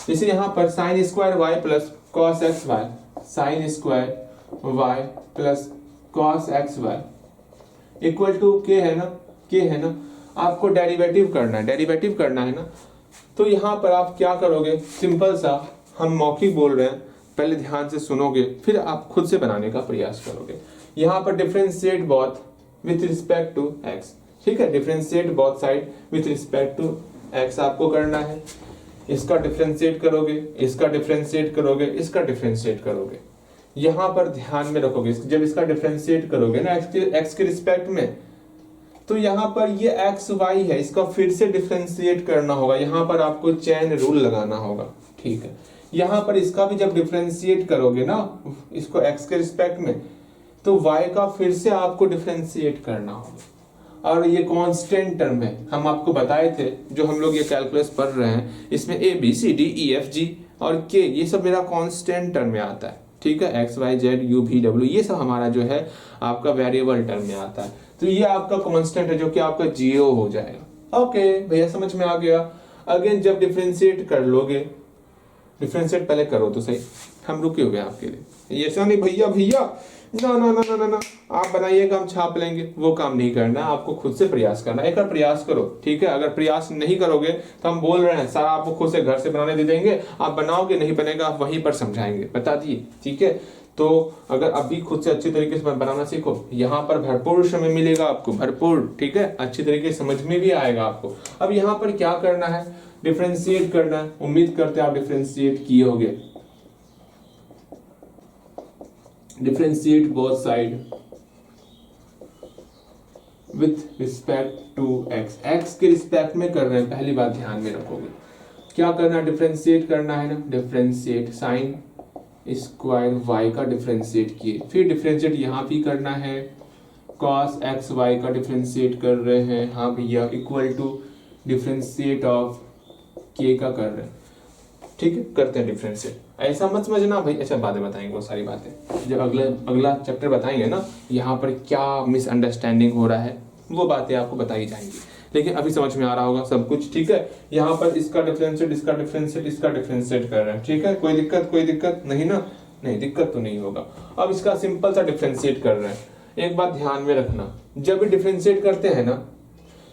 जैसे यहाँ पर sine square y plus cos x y, sine square y plus cos x y equal to k है ना, आपको डेरिवेटिव करना है ना। तो यहाँ पर आप क्या करोगे, सिंपल सा, हम मौखिक बोल रहे हैं, पहले ध्यान से सुनोगे फिर आप खुद से बनाने का प्रयास करोगे। यहाँ पर differentiate both with respect to x, ठीक है, differentiate both side with respect to x आपको करना है। इसका डिफरेंशिएट करोगे, यहाँ पर ध्यान में रखोगे, जब इसका डिफरेंशिएट करोगे ना एक्स के रिस्पेक्ट में, तो यहाँ पर ये एक्स वाई है, इसका फिर से डिफरेंशिएट करना होगा। यहाँ पर आपको चेन रूल लगाना होगा, ठीक है। यहाँ पर इसका भी जब डिफरेंशिएट करोगे ना, इसको एक्स के रिस्पेक्ट में, तो वाई का फिर से आपको डिफरेंशिएट करना होगा। और ये कांस्टेंट टर्म है, हम आपको बताए थे, जो हम लोग ये कैलकुलस पढ़ रहे हैं, इसमें A B C D E F G और के, ये सब मेरा कांस्टेंट टर्म में आता है, ठीक है। X Y Z U V W, ये सब हमारा जो है आपका वेरिएबल टर्म में आता है। तो ये आपका कांस्टेंट है जो कि आपका जीरो हो जाएगा। ओके भैया, समझ में आ गया। अगेन जब डिफरेंशिएट कर लोगे, डिफरेंशिएट पहले करो तो सही, हम रुके हुए आपके लिए। ऐसा नहीं भैया ना, आप बनाइएगा हम छाप लेंगे, वो काम नहीं करना, आपको खुद से प्रयास करना। एक बार प्रयास करो, ठीक है। अगर प्रयास नहीं करोगे तो हम बोल रहे हैं सारा आपको खुद से घर से बनाने दे देंगे, आप बनाओगे, नहीं बनेगा आप वहीं पर समझाएंगे, बता दिए, ठीक है। तो अगर अभी खुद से अच्छी तरीके से बनाना सीखो, यहाँ पर भरपूर समय मिलेगा आपको, भरपूर, ठीक है, अच्छी तरीके से समझ में भी आएगा आपको। अब यहाँ पर क्या करना है, डिफरेंशिएट करना है। उम्मीद करते हैं आप डिफरेंशिएट किए होंगे। Differentiate both side with respect to x, x के रिस्पेक्ट में कर रहे हैं, पहली बात ध्यान में रखोगे। क्या करना है, डिफरेंशिएट करना है ना, डिफरेंशिएट साइन स्क्वायर वाई का डिफरेंशिएट किए, फिर डिफरेंशिएट यहाँ भी करना है, कॉस एक्स वाई का डिफरेंशिएट कर रहे हैं, हाँ भैया, इक्वल टू डिफरेंशिएट ऑफ के का कर रहे हैं, ठीक है, करते हैं डिफरेंशिएट। ऐसा मत समझना भाई, अच्छा बाद में बताएंगे वो सारी बातें, जब अगला चैप्टर बताएंगे ना, यहाँ पर क्या मिसअंडरस्टैंडिंग हो रहा है वो बातें आपको बताई जाएंगी, लेकिन अभी समझ में आ रहा होगा सब कुछ, ठीक है। यहाँ पर इसका डिफरेंशिएट कर रहे हैं, ठीक है, कोई दिक्कत नहीं ना, नहीं दिक्कत तो नहीं होगा। अब इसका सिंपल सा डिफरेंशिएट कर रहे हैं। एक बात ध्यान में रखना, जब भी डिफरेंशिएट करते हैं ना,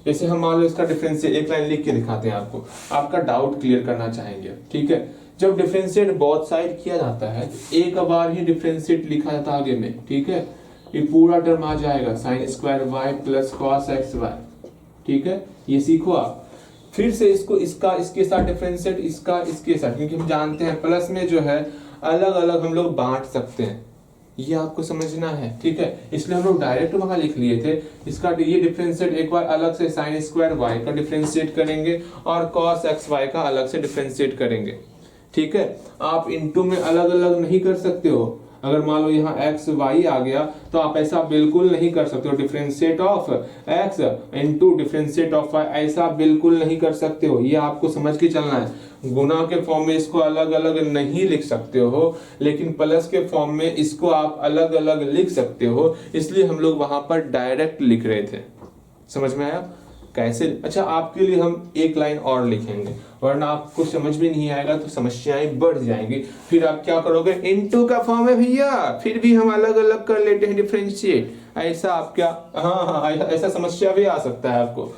जैसे हम मान लो इसका डिफरेंशिएट एक लाइन लिख के दिखाते हैं आपको, आपका डाउट क्लियर करना चाहेंगे, ठीक है। जब डिफरेंशिएट बोथ साइड किया जाता है तो एक बार ही डिफरेंशिएट लिखा जाता है आगे में, ठीक है। ये पूरा टर्म आ जाएगा sine square y plus cos x y, ठीक है, ये सीखो आप। फिर से इसको इसके साथ डिफरेंशिएट, इसके साथ, क्योंकि हम जानते हैं प्लस में जो है अलग अलग हम लोग बांट सकते हैं, ये आपको समझना है, ठीक है। इसलिए हम लोग डायरेक्ट वहां लिख लिए थे। इसका ये डिफरेंशिएट एक बार अलग से साइन स्क्वायर वाई का डिफरेंशिएट करेंगे और कॉस एक्स वाई का अलग से डिफरेंशिएट करेंगे, ठीक है। आप इनटू में अलग अलग नहीं कर सकते हो। अगर मान लो यहाँ एक्स वाई आ गया तो आप ऐसा बिल्कुल नहीं कर सकते हो, differentiate of x into differentiate of y, ऐसा बिल्कुल नहीं कर सकते हो, ये आपको समझ के चलना है। गुना के फॉर्म में इसको अलग अलग नहीं लिख सकते हो, लेकिन प्लस के फॉर्म में इसको आप अलग अलग लिख सकते हो, इसलिए हम लोग वहां पर डायरेक्ट लिख रहे थे। समझ में आया कैसे? अच्छा, आपके लिए हम एक लाइन और लिखेंगे, वरना आपको समझ में नहीं आएगा तो समस्याएं बढ़ जाएंगी। फिर आप क्या करोगे, इनटू का फॉर्म है भैया, फिर भी हम अलग अलग कर लेते हैं डिफरेंशिएट, ऐसा आप क्या, हाँ ऐसा समस्या भी आ सकता है आपको।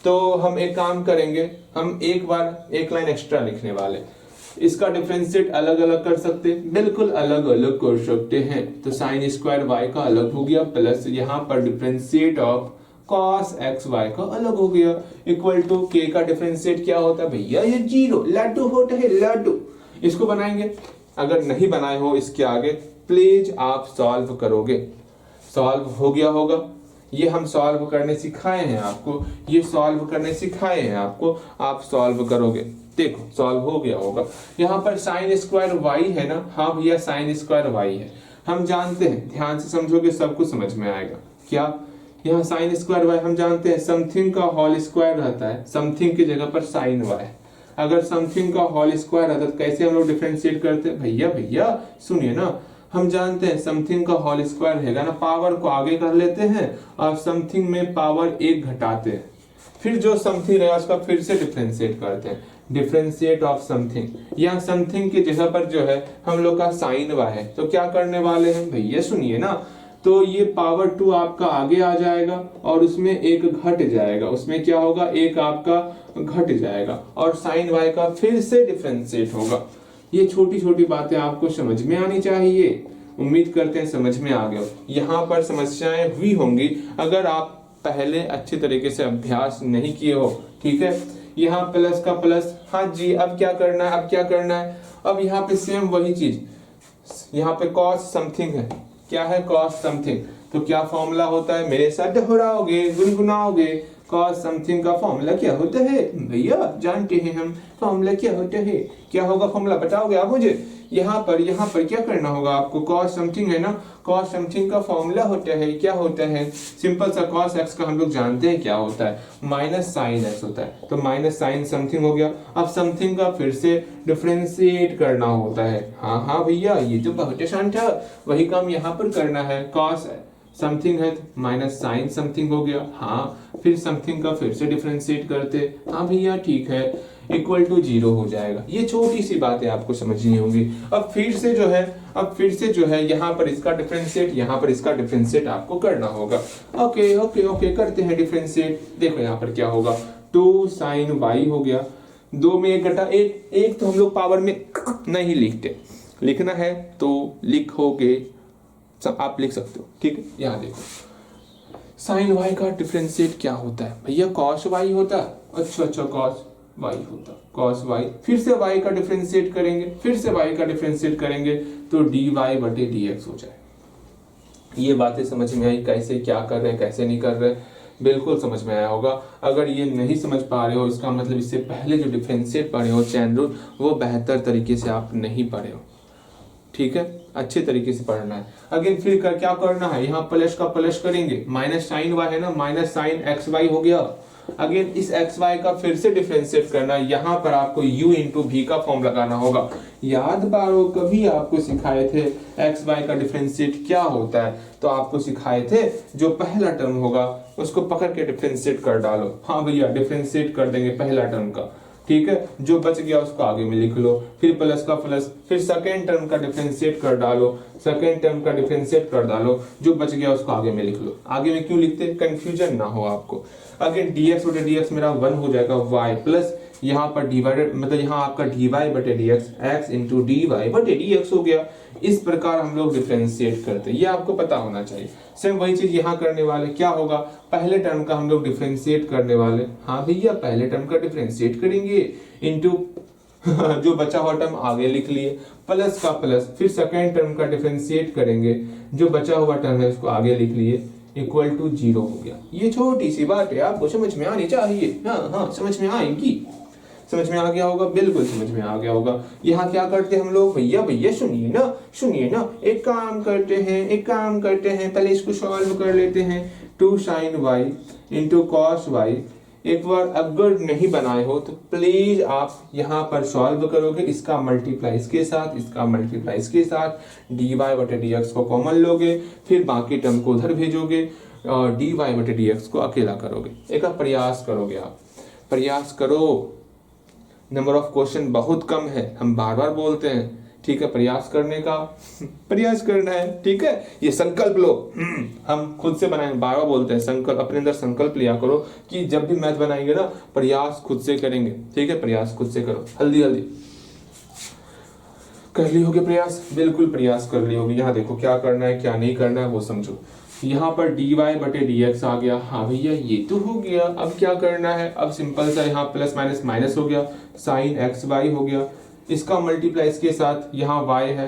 तो हम एक काम करेंगे, हम एक बार एक लाइन एक्स्ट्रा लिखने वाले। इसका डिफरेंशिएट अलग अलग कर सकते, बिल्कुल अलग अलग कर सकते हैं। तो साइन स्क्वायर वाई का अलग हो गया, प्लस यहाँ पर differentiate of cos x y का अलग हो गया, इक्वल टू के का डिफरेंशिएट क्या होता है भैया, ये जीरो, लड्डू होता है लड्डू। इसको बनाएंगे, अगर नहीं बनाए हो इसके आगे प्लीज आप सॉल्व करोगे, सॉल्व हो गया होगा। ये हम सॉल्व करने सिखाए हैं आपको, ये सॉल्व करने सिखाए हैं आपको, आप सॉल्व करोगे। देखो सॉल्व हो गया होगा। यहाँ पर साइन स्क्वायर वाई है ना, हाँ भैया साइन स्क्वायर वाई है, हम जानते हैं, ध्यान से समझोगे सब कुछ समझ में आएगा। क्या यहाँ साइन स्क्वायर वाई हम जानते हैं समथिंग का होल स्क्वायर रहता है, समथिंग की जगह पर साइन वाई। अगर समथिंग का होल स्क्वायर रहता है तो कैसे हम लोग डिफरेंशिएट करते हैं भैया, भैया सुनिए ना, हम जानते हैं समथिंग का होल स्क्वायर रहेगा ना, पावर को आगे कर लेते हैं और समथिंग में पावर एक घटाते हैं, फिर जो समथिंग रहेगा उसका फिर से डिफरेंशिएट करते हैं, डिफरेंशिएट ऑफ समथिंग। यहाँ समथिंग की जगह पर जो है हम लोग का साइन वाई है, तो क्या करने वाले हैं भैया सुनिए ना, तो ये पावर 2 आपका आगे आ जाएगा और उसमें एक घट जाएगा, उसमें क्या होगा, एक आपका घट जाएगा और साइन वाई का फिर से डिफरेंशिएट होगा। ये छोटी छोटी बातें आपको समझ में आनी चाहिए, उम्मीद करते हैं समझ में आ गया। यहाँ पर समस्याएं हुई होंगी अगर आप पहले अच्छे तरीके से अभ्यास नहीं किए हो, ठीक है। यहाँ प्लस का प्लस, हाँ जी, अब क्या करना है, अब क्या करना है, अब यहाँ पे सेम वही चीज, यहाँ पे कॉस समथिंग है, क्या है कॉस समथिंग, तो क्या फॉर्मूला होता है, मेरे साथ दोहराओगे, गुनगुनाओगे, कॉस समथिंग का फॉर्मूला क्या होता है भैया, जानते हैं हम फॉर्मूला क्या होता है, क्या होगा फॉर्मूला बताओगे आप मुझे। यहाँ पर क्या करना होगा आपको, कॉस समथिंग है ना, कॉस समथिंग का फॉर्मूला होता है, क्या होता है, सिंपल सा कॉस एक्स का हम लोग जानते हैं क्या होता है, माइनस साइन एक्स होता है, तो माइनस साइन समथिंग हो गया। अब समथिंग का फिर से डिफरेंशिएट करना होता है, हाँ हाँ भैया ये तो बहुत आसान था, वही काम यहाँ पर करना है, कॉस समथिंग है माइनस साइन समथिंग हो गया, हाँ फिर समथिंग का फिर से डिफरेंशिएट करते, हाँ भैया ठीक है, इक्वल टू 0 हो जाएगा। ये छोटी सी बातें आपको समझनी होंगी। अब फिर से जो है यहाँ पर इसका डिफरेंशिएट, यहाँ पर इसका डिफरेंशिएट आपको करना होगा। ओके ओके ओके करते हैं डिफरेंशिएट। देखो यहाँ पर क्या होगा, 2 साइन वाई हो गया, 2 में 1 घटा 1, 1 तो हम लोग पावर में नहीं लिखते, लिखना है तो लिखोगे, सब आप लिख सकते हो, ठीक है। यहाँ देखो साइन वाई का डिफरेंशिएट क्या होता है भैया, कॉस वाई होता है, अच्छा कॉस वाई होता, कॉस वाई, फिर से वाई का डिफरेंशिएट करेंगे, फिर से वाई का डिफरेंशिएट करेंगे तो डी वाई बटे डी एक्स हो जाए। ये बातें समझ में आई, कैसे क्या कर रहे हैं कैसे नहीं कर रहे, बिल्कुल समझ में आया होगा। अगर ये नहीं समझ पा रहे हो इसका मतलब इससे पहले जो डिफरेंशिएट पढ़े हो चैन रूल, वो बेहतर तरीके से आप नहीं पढ़े हो, ठीक है, अच्छे तरीके से पढ़ना है। अगेन फिर क्या करना है, यहाँ प्लस का प्लस करेंगे, माइनस साइन वाई है ना, माइनस साइन एक्स वाई हो गया। अगेन इस एक्स वाई का फिर से डिफरेंशिएट करना है, यहाँ पर आपको u इंटू भी का फॉर्म लगाना होगा। याद पारो कभी आपको सिखाए थे एक्स वाई का डिफरेंशिएट क्या होता है, तो आपको सिखाए थे जो पहला टर्म होगा उसको पकड़ के डिफरेंशिएट कर डालो, हाँ भैया डिफरेंशिएट कर देंगे पहला टर्म का, ठीक है, जो बच गया उसको आगे में लिख लो, फिर प्लस का प्लस, फिर सेकेंड टर्म का डिफरेंशिएट कर डालो, सेकेंड टर्म का डिफरेंशिएट कर डालो, जो बच गया उसको आगे में लिख लो। आगे में क्यों लिखते, कंफ्यूजन ना हो आपको। अगेन dx बटे dx मेरा 1 हो जाएगा, y प्लस यहाँ पर डिवाइडेड, मतलब यहाँ आपका dy बटे dx, x इंटू dy बटे dx हो गया। इस प्रकार हम लोग डिफरेंशिएट करते हैं, ये आपको पता होना चाहिए। सेम वही चीज यहाँ करने वाले, क्या होगा, पहले टर्म का हम लोग डिफरेंशिएट करने वाले, हाँ भैया पहले टर्म का डिफरेंशिएट करेंगे इंटू जो बचा हुआ टर्म आगे लिख लिए, प्लस का प्लस, फिर सेकेंड टर्म का डिफरेंशिएट करेंगे, जो बचा हुआ टर्म है उसको आगे लिख लिए, इक्वल टू 0 हो गया। ये छोटी सी बात है, आपको समझ में आनी चाहिए, हाँ समझ में आएगी, समझ में आ गया होगा, बिल्कुल समझ में आ गया होगा। यहाँ क्या करते हैं हम लोग, भैया भैया सुनिए ना, एक काम करते हैं, पहले इसको सॉल्व कर लेते हैं। 2 sine y into cos y, एक बार अगर नहीं बनाए हो तो प्लीज आप यहाँ पर सॉल्व करोगे, इसका मल्टीप्लाई इसके साथ, इसका मल्टीप्लाई इसके साथ, dy बटे dx को कॉमन लोगे, फिर बाकी टर्म को उधर भेजोगे और dy बटे dx को अकेला करोगे। एक प्रयास करोगे, आप प्रयास करो, नंबर ऑफ क्वेश्चन बहुत कम है, हम बार बार बोलते हैं, ठीक है, प्रयास करने का प्रयास करना है, ठीक है, ये संकल्प लो, हम खुद से बनाएंगे, बार बार बोलते हैं संकल्प, अपने अंदर संकल्प लिया करो कि जब भी मैथ बनाएंगे ना प्रयास खुद से करेंगे, ठीक है, प्रयास खुद से करो, जल्दी कर ली होगी प्रयास, बिल्कुल प्रयास कर ली होगी। यहाँ देखो क्या करना है क्या नहीं करना है वो समझो। यहाँ पर dy बटे dx आ गया, हाँ भैया ये तो हो गया। अब क्या करना है, अब सिंपल सा यहाँ प्लस माइनस माइनस हो गया, साइन एक्स वाई हो गया, इसका मल्टीप्लाई इसके साथ, यहाँ y है,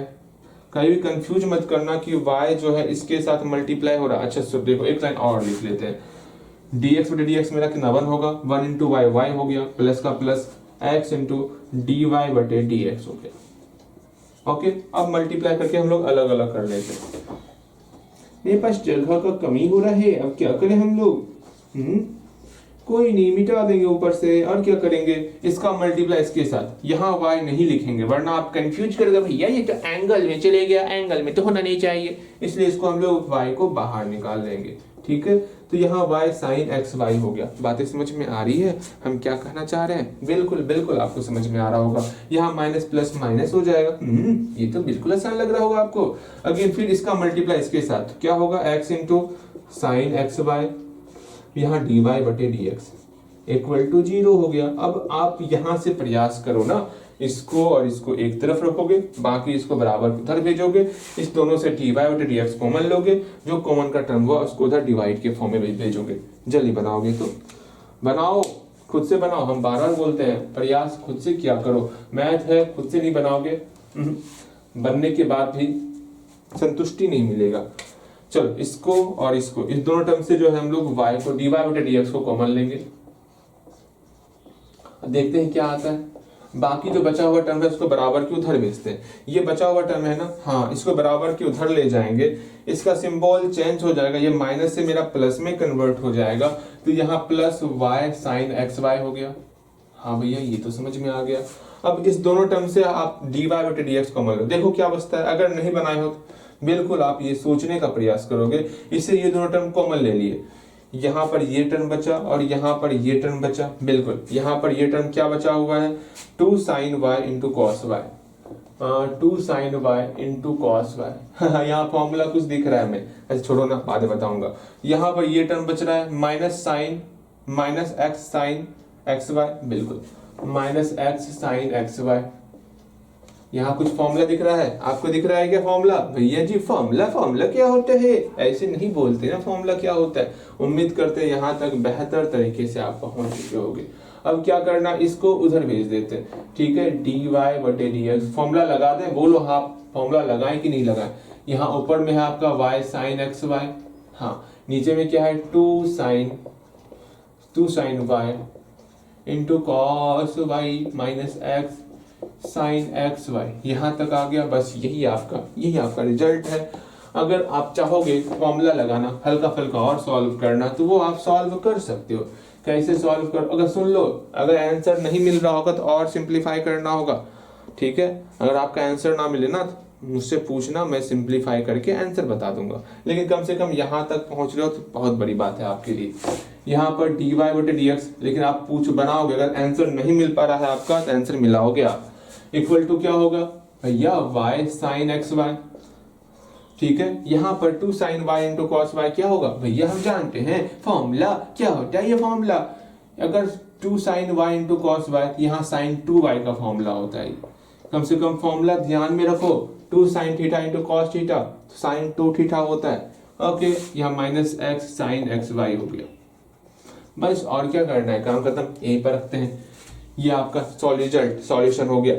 कहीं भी कंफ्यूज मत करना कि y जो है इसके साथ मल्टीप्लाई हो रहा है। अच्छा सब देखो एक लाइन और लिख लेते हैं, dx बटे dx मेरा कितना 1 होगा, 1 इंटू वाई वाई हो गया, प्लस का plus x into d y बटे dx हो गया। ओके, अब मल्टीप्लाई करके हम लोग अलग अलग कर लेते हैं। मेरे पास जगह का कमी हो रहा है, अब क्या करें हम लोग, कोई नहीं मिटा देंगे ऊपर से। और क्या करेंगे, इसका मल्टीप्लाई इसके साथ, यहाँ y नहीं लिखेंगे वरना आप कंफ्यूज करेगा, भैया ये तो एंगल में चले गया, एंगल में तो होना नहीं चाहिए, इसलिए इसको हम लोग y को बाहर निकाल देंगे। ठीक है, तो यहाँ y साइन एक्स वाई हो गया। बातें समझ में आ रही है, हम क्या कहना चाह रहे हैं, बिल्कुल बिल्कुल आपको समझ में आ रहा होगा। यहाँ माइनस प्लस माइनस हो जाएगा, ये तो बिल्कुल आसान लग रहा होगा आपको। अगेन फिर इसका मल्टीप्लाई इसके साथ क्या होगा, x into sine x y, यहाँ dy बटे dx इक्वल टू 0 हो गया। अब आप यहाँ से प्रयास करो ना, इसको और इसको एक तरफ रखोगे, बाकी इसको बराबर उधर भेजोगे, इस दोनों से dy बटे dx कॉमन लोगे, जो कॉमन का टर्म हुआ उसको उधर डिवाइड के फॉर्म में भेजोगे। जल्दी बनाओगे तो बनाओ, खुद से बनाओ, हम बार बार बोलते हैं प्रयास खुद से किया करो। मैथ है, खुद से नहीं बनाओगे बनने के बाद भी संतुष्टि नहीं मिलेगा। चलो इसको और इसको, इस दोनों टर्म से जो है हम लोग y को dy बटे dx को कॉमन लेंगे, देखते हैं क्या आता है। बाकी जो बचा हुआ टर्म है उसको बराबर के उधर भेजते हैं। ये बचा हुआ टर्म है ना, हाँ इसको बराबर के उधर ले जाएंगे, इसका सिंबल चेंज हो जाएगा, ये माइनस से मेरा प्लस में कन्वर्ट हो जाएगा, तो यहाँ plus y sine x y हो गया। हाँ भैया ये तो समझ में आ गया। अब इस दोनों टर्म से आप dy बटे dx कॉमन लो, देखो क्या बचता है। अगर नहीं बनाए हो तो बिल्कुल आप ये सोचने का प्रयास करोगे। इससे ये दोनों टर्म कॉमन ले लिए, यहाँ पर ये टर्म बचा और यहाँ पर ये टर्म बचा, बिल्कुल यहाँ पर ये टर्म क्या बचा हुआ है, 2 sine y into cos y, 2 sine y into cos y. यहाँ फॉर्मूला कुछ दिख रहा है हमें, ऐसे छोड़ो ना बाद में बताऊंगा। यहाँ पर ये टर्म बच रहा है minus sine minus x sine x y, बिल्कुल minus x sine x y. यहाँ कुछ फॉर्मूला दिख रहा है, आपको दिख रहा है क्या फॉर्मूला, भैया जी फॉर्मूला क्या होता है, ऐसे नहीं बोलते ना फॉर्मूला क्या होता है। उम्मीद करते हैं यहाँ तक बेहतर तरीके से आप पहुंच चुके होंगे। अब क्या करना, इसको उधर भेज देते हैं। ठीक है, dy बटे dx फॉर्मूला लगा दें, बोलो हाँ फॉर्मूला लगाएं कि नहीं लगाएं। यहाँ ऊपर में है आपका y साइन एक्स वाई, हाँ नीचे में क्या है 2 sine y into cos y minus x sine x y, यहाँ तक आ गया। बस यही आपका रिजल्ट है। अगर आप चाहोगे फॉर्मूला लगाना, हल्का फुल्का और सॉल्व करना, तो वो आप सॉल्व कर सकते हो। कैसे सॉल्व कर, अगर सुन लो, अगर आंसर नहीं मिल रहा होगा तो और सिंप्लीफाई करना होगा। ठीक है, अगर आपका आंसर ना मिले ना मुझसे पूछना, मैं सिंप्लीफाई करके आंसर बता दूंगा। लेकिन कम से कम यहाँ तक पहुंच रहे हो तो बहुत बड़ी बात है आपके लिए। यहाँ पर dy बटे dx, लेकिन आप बनाओगे, अगर आंसर नहीं मिल पा रहा है आपका तो आंसर मिलाओगे आप, इक्वल टू क्या होगा भैया y साइन एक्स वाई। ठीक है, यहाँ पर 2 sine y into cos y क्या होगा भैया, हम जानते हैं फॉर्मूला क्या होता है। ये फॉर्मूला अगर 2 sine y into cos y, यहाँ साइन 2y का फॉर्मूला होता है। कम से कम फॉर्मूला ध्यान में रखो, 2 sine theta into cos theta, तो साइन 2 थीटा होता है। ओके, यहाँ minus x sine x y हो गया। बस और क्या करना है, काम खत्म, यहीं पर रखते हैं। ये आपका सॉल्यूशन हो गया।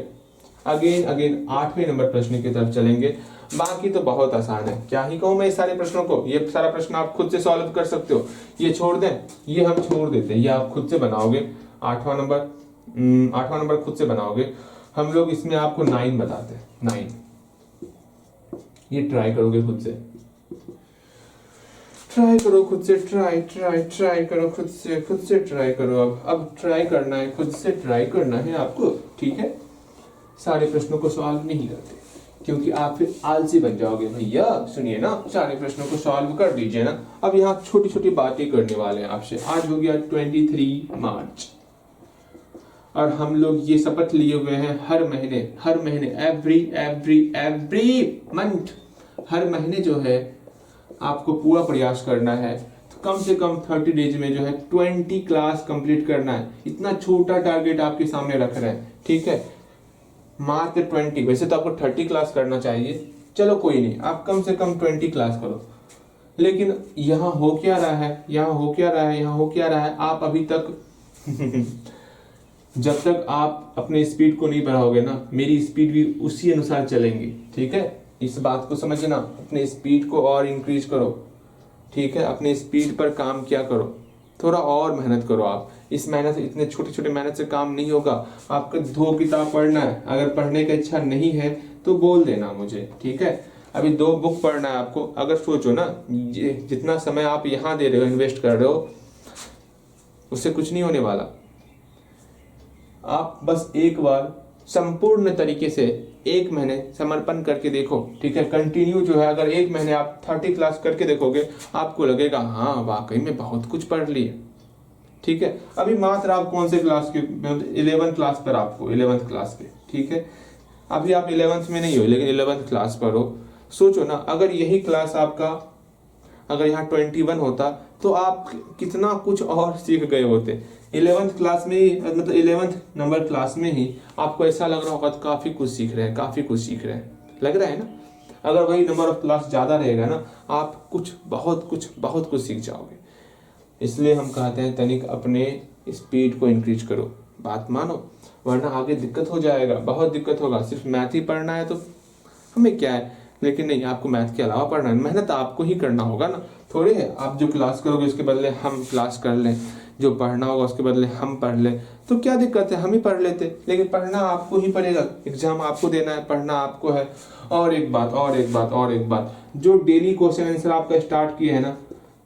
अगेन 8वें नंबर प्रश्न की तरफ चलेंगे। बाकी तो बहुत आसान है, क्या ही कहूं मैं इस सारे प्रश्नों को। ये सारा प्रश्न आप खुद से सॉल्व कर सकते हो, ये छोड़ दें, ये हम छोड़ देते हैं, ये आप खुद से बनाओगे। 8वां नंबर खुद से बनाओगे। हम लोग इसमें आपको 9 बताते हैं, 9 ये ट्राई करोगे खुद से, ट्राई करो खुद से, ट्राई करो खुद से ट्राई करो। अब ट्राई करना है, खुद से ट्राई करना है आपको। ठीक है, सारे प्रश्नों को सॉल्व नहीं करते क्योंकि आप फिर आलसी बन जाओगे। भैया सुनिए ना, सारे प्रश्नों को सॉल्व कर दीजिए ना। अब यहाँ छोटी छोटी बातें करने वाले हैं आपसे। आज हो गया 23 मार्च और हम लोग ये शपथ लिए हुए हैं हर महीने एवरी मंथ, हर महीने जो है आपको पूरा प्रयास करना है। तो कम से कम 30 डेज में जो है 20 क्लास कंप्लीट करना है। इतना छोटा टारगेट आपके सामने रख रहे हैं। ठीक है, मात्र 20, वैसे तो आपको 30 क्लास करना चाहिए, चलो कोई नहीं, आप कम से कम 20 क्लास करो। लेकिन यहाँ हो क्या रहा है, यहाँ हो क्या रहा है, यहाँ हो क्या रहा है, आप अभी तक जब तक आप अपने स्पीड को नहीं बढ़ाओगे ना, मेरी स्पीड भी उसी अनुसार चलेंगी, ठीक है। इस बात को समझना, अपने स्पीड को और इंक्रीज करो, ठीक है। अपने स्पीड पर काम किया करो, थोड़ा और मेहनत करो। आप इस मेहनत से, इतने छोटे छोटे मेहनत से काम नहीं होगा। आपको 2 किताब पढ़ना है, अगर पढ़ने की इच्छा नहीं है तो बोल देना मुझे, ठीक है। अभी 2 बुक पढ़ना है आपको, अगर सोचो ना जितना समय आप यहाँ दे रहे हो, इन्वेस्ट कर रहे हो, उससे कुछ नहीं होने वाला। आप बस एक बार संपूर्ण तरीके से 1 महीने समर्पण करके देखो, ठीक है। कंटिन्यू जो है, अगर 1 महीने आप 30 क्लास करके देखोगे, आपको लगेगा हाँ वाकई में बहुत कुछ पढ़ लिया, ठीक है। अभी मात्र आप कौन से क्लास के, 11th क्लास पर, आपको 11th क्लास पे, ठीक है। अभी आप 11th में नहीं हो, लेकिन 11th क्लास पर हो। सोचो ना, अगर यही क्लास आपका अगर यहाँ 21 होता तो आप कितना कुछ और सीख गए होते। 11th क्लास में ही, मतलब 11th नंबर क्लास में ही आपको ऐसा लग रहा होगा तो काफ़ी कुछ सीख रहे हैं, काफ़ी कुछ सीख रहे हैं, लग रहा है ना। अगर वही नंबर ऑफ क्लास ज़्यादा रहेगा ना, आप बहुत कुछ सीख जाओगे। इसलिए हम कहते हैं तनिक अपने स्पीड को इंक्रीज करो, बात मानो, वरना आगे दिक्कत हो जाएगा, बहुत दिक्कत होगा। सिर्फ मैथ ही पढ़ना है तो हमें क्या है, लेकिन नहीं, आपको मैथ के अलावा पढ़ना है, मेहनत आपको ही करना होगा ना। थोड़े है आप जो क्लास करोगे उसके बदले हम क्लास कर लें, जो पढ़ना होगा उसके बदले हम पढ़ लें, तो क्या दिक्कत है, हम ही पढ़ लेते। लेकिन पढ़ना आपको ही पड़ेगा, एग्जाम आपको देना है, पढ़ना आपको है। और एक बात, जो डेली क्वेश्चन आंसर आपका स्टार्ट किया है ना,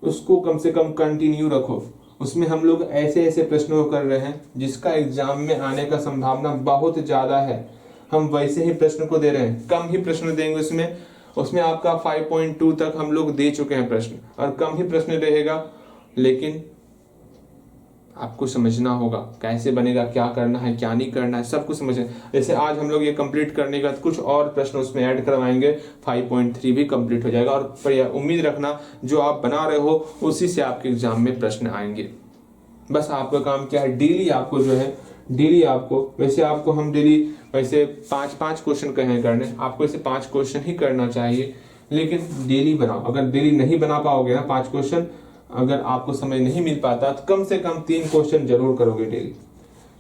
उसको कम से कम कंटिन्यू रखो। उसमें हम लोग ऐसे प्रश्नों को कर रहे हैं जिसका एग्जाम में आने का संभावना बहुत ज्यादा है। हम वैसे ही प्रश्न को दे रहे हैं, कम ही प्रश्न देंगे। उसमें आपका 5.2 तक हम लोग दे चुके हैं प्रश्न, और कम ही प्रश्न रहेगा। लेकिन आपको समझना होगा कैसे बनेगा, क्या करना है, क्या नहीं करना है, सब कुछ समझना। जैसे आज हम लोग ये कंप्लीट करने के बाद कुछ और प्रश्न उसमें ऐड करवाएंगे, 5.3 भी कंप्लीट हो जाएगा। और उम्मीद रखना जो आप बना रहे हो उसी से आपके एग्जाम में प्रश्न आएंगे। बस आपका काम क्या है, डेली आपको जो है, डेली आपको, वैसे आपको हम डेली वैसे 5 क्वेश्चन कहें करने, आपको ऐसे 5 क्वेश्चन ही करना चाहिए, लेकिन डेली बनाओ। अगर डेली नहीं बना पाओगे ना 5 क्वेश्चन, अगर आपको समय नहीं मिल पाता तो कम से कम 3 क्वेश्चन जरूर करोगे डेली,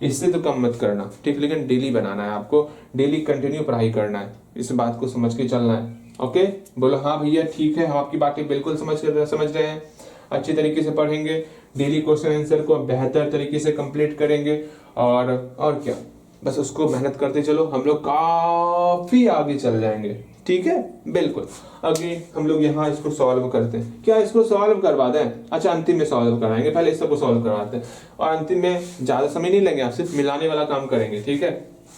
इससे तो कम मत करना, ठीक। लेकिन डेली बनाना है आपको, डेली कंटिन्यू पढ़ाई करना है, इस बात को समझ के चलना है। ओके, बोलो हाँ भैया ठीक है, हम आपकी बातें बिल्कुल समझ रहे हैं। अच्छे तरीके से पढ़ेंगे, डेली क्वेश्चन आंसर को बेहतर तरीके से कंप्लीट करेंगे, और क्या, बस उसको मेहनत करते चलो, हम लोग काफी आगे चल जाएंगे, ठीक है। बिल्कुल। अभी हम लोग यहाँ इसको सॉल्व करते हैं, क्या इसको सॉल्व करवा दें? अच्छा, अंतिम में सॉल्व कराएंगे, पहले इस सबको सॉल्व करवाते हैं, और अंतिम में ज्यादा समय नहीं लेंगे, आप सिर्फ मिलाने वाला काम करेंगे, ठीक है।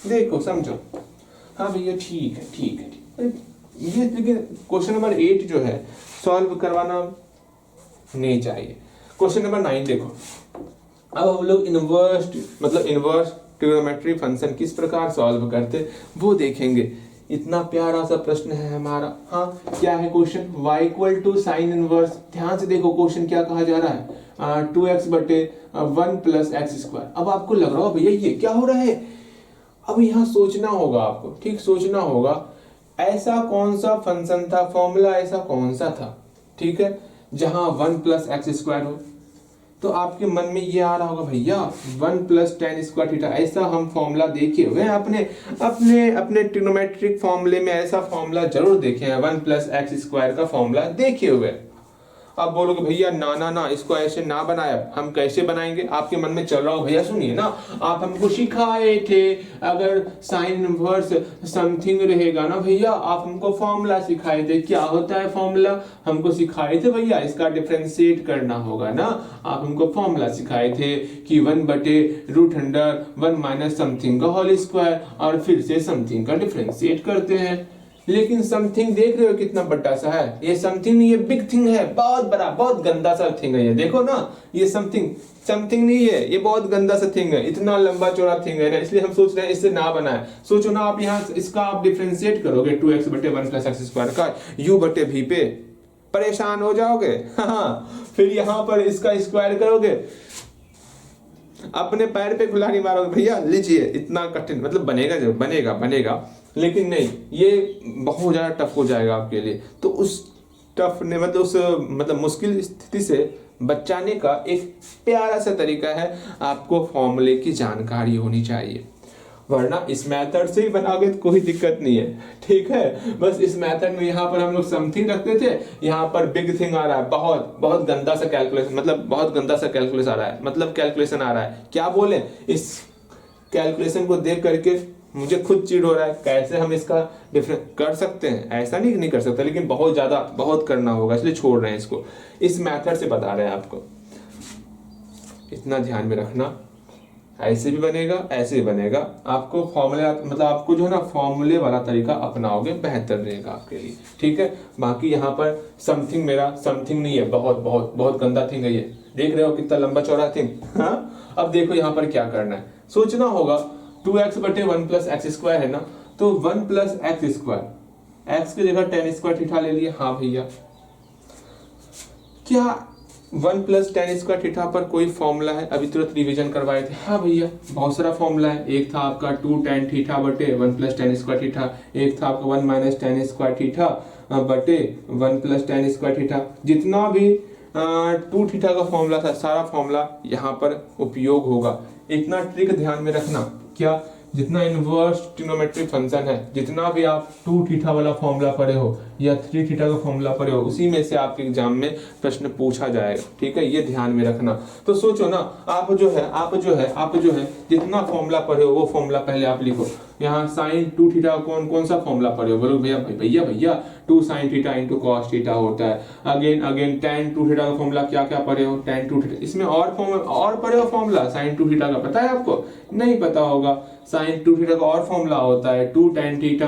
देखो समझो, हाँ भैया ठीक है। ये लेकिन क्वेश्चन नंबर 8 जो है सॉल्व करवाना नहीं चाहिए। क्वेश्चन नंबर 9 देखो, अब हम लोग इनवर्स ट्रिग्नोमेट्री फंक्शन किस प्रकार सॉल्व करते वो देखेंगे। इतना प्यारा सा प्रश्न है हमारा। हाँ, क्या है question? y equal to sine inverse. ध्यान से देखो क्वेश्चन क्या कहा जा रहा है, 2x बटे 1 प्लस एक्स स्क्वायर। अब आपको लग रहा हो भैया ये क्या हो रहा है, अब यहाँ सोचना होगा आपको, ठीक, सोचना होगा ऐसा कौन सा फंक्शन था, फॉर्मूला ऐसा कौन सा था, ठीक है, जहां 1 प्लस एक्स स्क्वायर हो। तो आपके मन में ये आ रहा होगा भैया 1 प्लस टेन स्क्वायर थीटा, ऐसा हम फॉर्मूला देखे हुए हैं अपने ट्रिग्नोमेट्रिक फॉर्मूले में, ऐसा फॉर्मूला जरूर देखे हैं, 1 प्लस एक्स स्क्वायर का फॉर्मूला देखे हुए। आप बोलोगे भैया ना इसको ऐसे ना बनाए, हम कैसे बनाएंगे? आपके मन में चल रहा हो भैया सुनिए ना, आप हमको सिखाए थे अगर साइन इनवर्स समथिंग रहेगा ना भैया, आप हमको फॉर्मूला सिखाए थे, क्या होता है फॉर्मूला, हमको सिखाए थे भैया इसका डिफरेंशिएट करना होगा ना। आप हमको फॉर्मूला सिखाए थे कि 1 बटे रूट अंडर 1 माइनस समथिंग का होल स्क्वायर, और फिर से समथिंग का डिफरेंशिएट करते हैं। लेकिन समथिंग देख रहे हो कितना बड़ा सा है, ये समथिंग नहीं, ये बिग थिंग है, बहुत बड़ा, बहुत गंदा सा थिंग है ये, देखो ना, ये समथिंग नहीं है, ये बहुत गंदा सा थिंग है, इतना लंबा चौड़ा थिंग है ना, इसलिए हम सोच रहे हैं इससे ना बनाए। सोचो ना, आप यहाँ इसका आप डिफरेंशिएट करोगे 2x बटे 1 प्लस एक्स स्क्वायर का u बटे v पे, परेशान हो जाओगे। हाँ, फिर यहाँ पर इसका स्क्वायर करोगे, अपने पैर पे कुल्हाड़ी मारोगे भैया लीजिए, इतना कठिन मतलब बनेगा, जब बनेगा बनेगा, लेकिन नहीं, ये बहुत ज़्यादा टफ हो जाएगा आपके लिए। तो उस टफ ने मतलब उस मतलब मुश्किल स्थिति से बचाने का एक प्यारा सा तरीका है, आपको फॉर्मूले की जानकारी होनी चाहिए। वरना इस मेथड से ही बनाओगे तो कोई दिक्कत नहीं है, ठीक है। बस इस मेथड में यहाँ पर हम लोग समथिंग रखते थे, यहाँ पर बिग थिंग आ रहा है, बहुत बहुत गंदा सा कैलकुलेशन, मतलब बहुत गंदा सा कैलकुलेशन आ रहा है, मतलब कैलकुलेशन आ रहा है, क्या बोले, इस कैलकुलेशन को देख करके मुझे खुद चिढ़ हो रहा है, कैसे हम इसका डिफरेंस कर सकते हैं। ऐसा नहीं कर सकते, लेकिन बहुत ज्यादा बहुत करना होगा, इसलिए छोड़ रहे हैं इसको, इस मेथड से बता रहे हैं आपको। इतना ध्यान में रखना, ऐसे भी बनेगा ऐसे भी बनेगा, आपको फॉर्मूले मतलब आपको जो है ना फॉर्मूले वाला तरीका अपनाओगे बेहतर रहेगा आपके लिए, ठीक है। बाकी यहाँ पर समथिंग मेरा समथिंग नहीं है, बहुत बहुत बहुत गंदा थिंग है ये, देख रहे हो कितना लंबा चौड़ा थिंग। हाँ, अब देखो यहाँ पर क्या करना है, सोचना होगा 2x बटे 1 प्लस एक्स स्क्वायर है ना, तो 1 प्लस एक्स स्क्वायर, एक्स की जगह tan स्क्वायर थीटा ले लिए। हाँ भैया, क्या 1 प्लस tan स्क्वायर थीटा पर कोई फॉर्मूला है? अभी तुरंत रिवीजन करवाए थे। हाँ भैया, बहुत सारा फॉर्मूला है। एक था आपका 2 tan थीटा बटे 1 प्लस tan स्क्वायर थीटा, एक था आपका 1 माइनस tan स्क्वायर थीटा बटे 1 प्लस tan स्क्वायर थीटा। जितना भी 2 थीटा का फॉर्मूला था, सारा फॉर्मूला यहाँ पर उपयोग होगा। इतना ट्रिक ध्यान में रखना, क्या, जितना इनवर्स ट्रिग्नोमेट्रिक फंक्शन है, जितना भी आप 2 थीटा वाला फॉर्मूला पढ़े हो या 3 थीटा का फॉर्मूला पढ़े हो, उसी में से आपके एग्जाम में प्रश्न पूछा जाएगा, ठीक है, ये ध्यान में रखना। तो सोचो ना, आप जो है जितना फॉर्मूला पढ़े हो वो फॉर्मूला पहले आप लिखो। यहाँ साइन 2 थीटा कौन सा फॉर्मूला पढ़े हो, बोलो भैया 2 sine theta into cos theta होता है। अगेन tan 2 थीटा का फॉर्मूला क्या पढ़े हो, tan 2 थीटा। इसमें और पढ़े हो फॉर्मूला साइन 2 थीटा का, पता है आपको? नहीं पता होगा। साइन 2 थीटा का और फॉर्मूला होता है 2 tan थीटा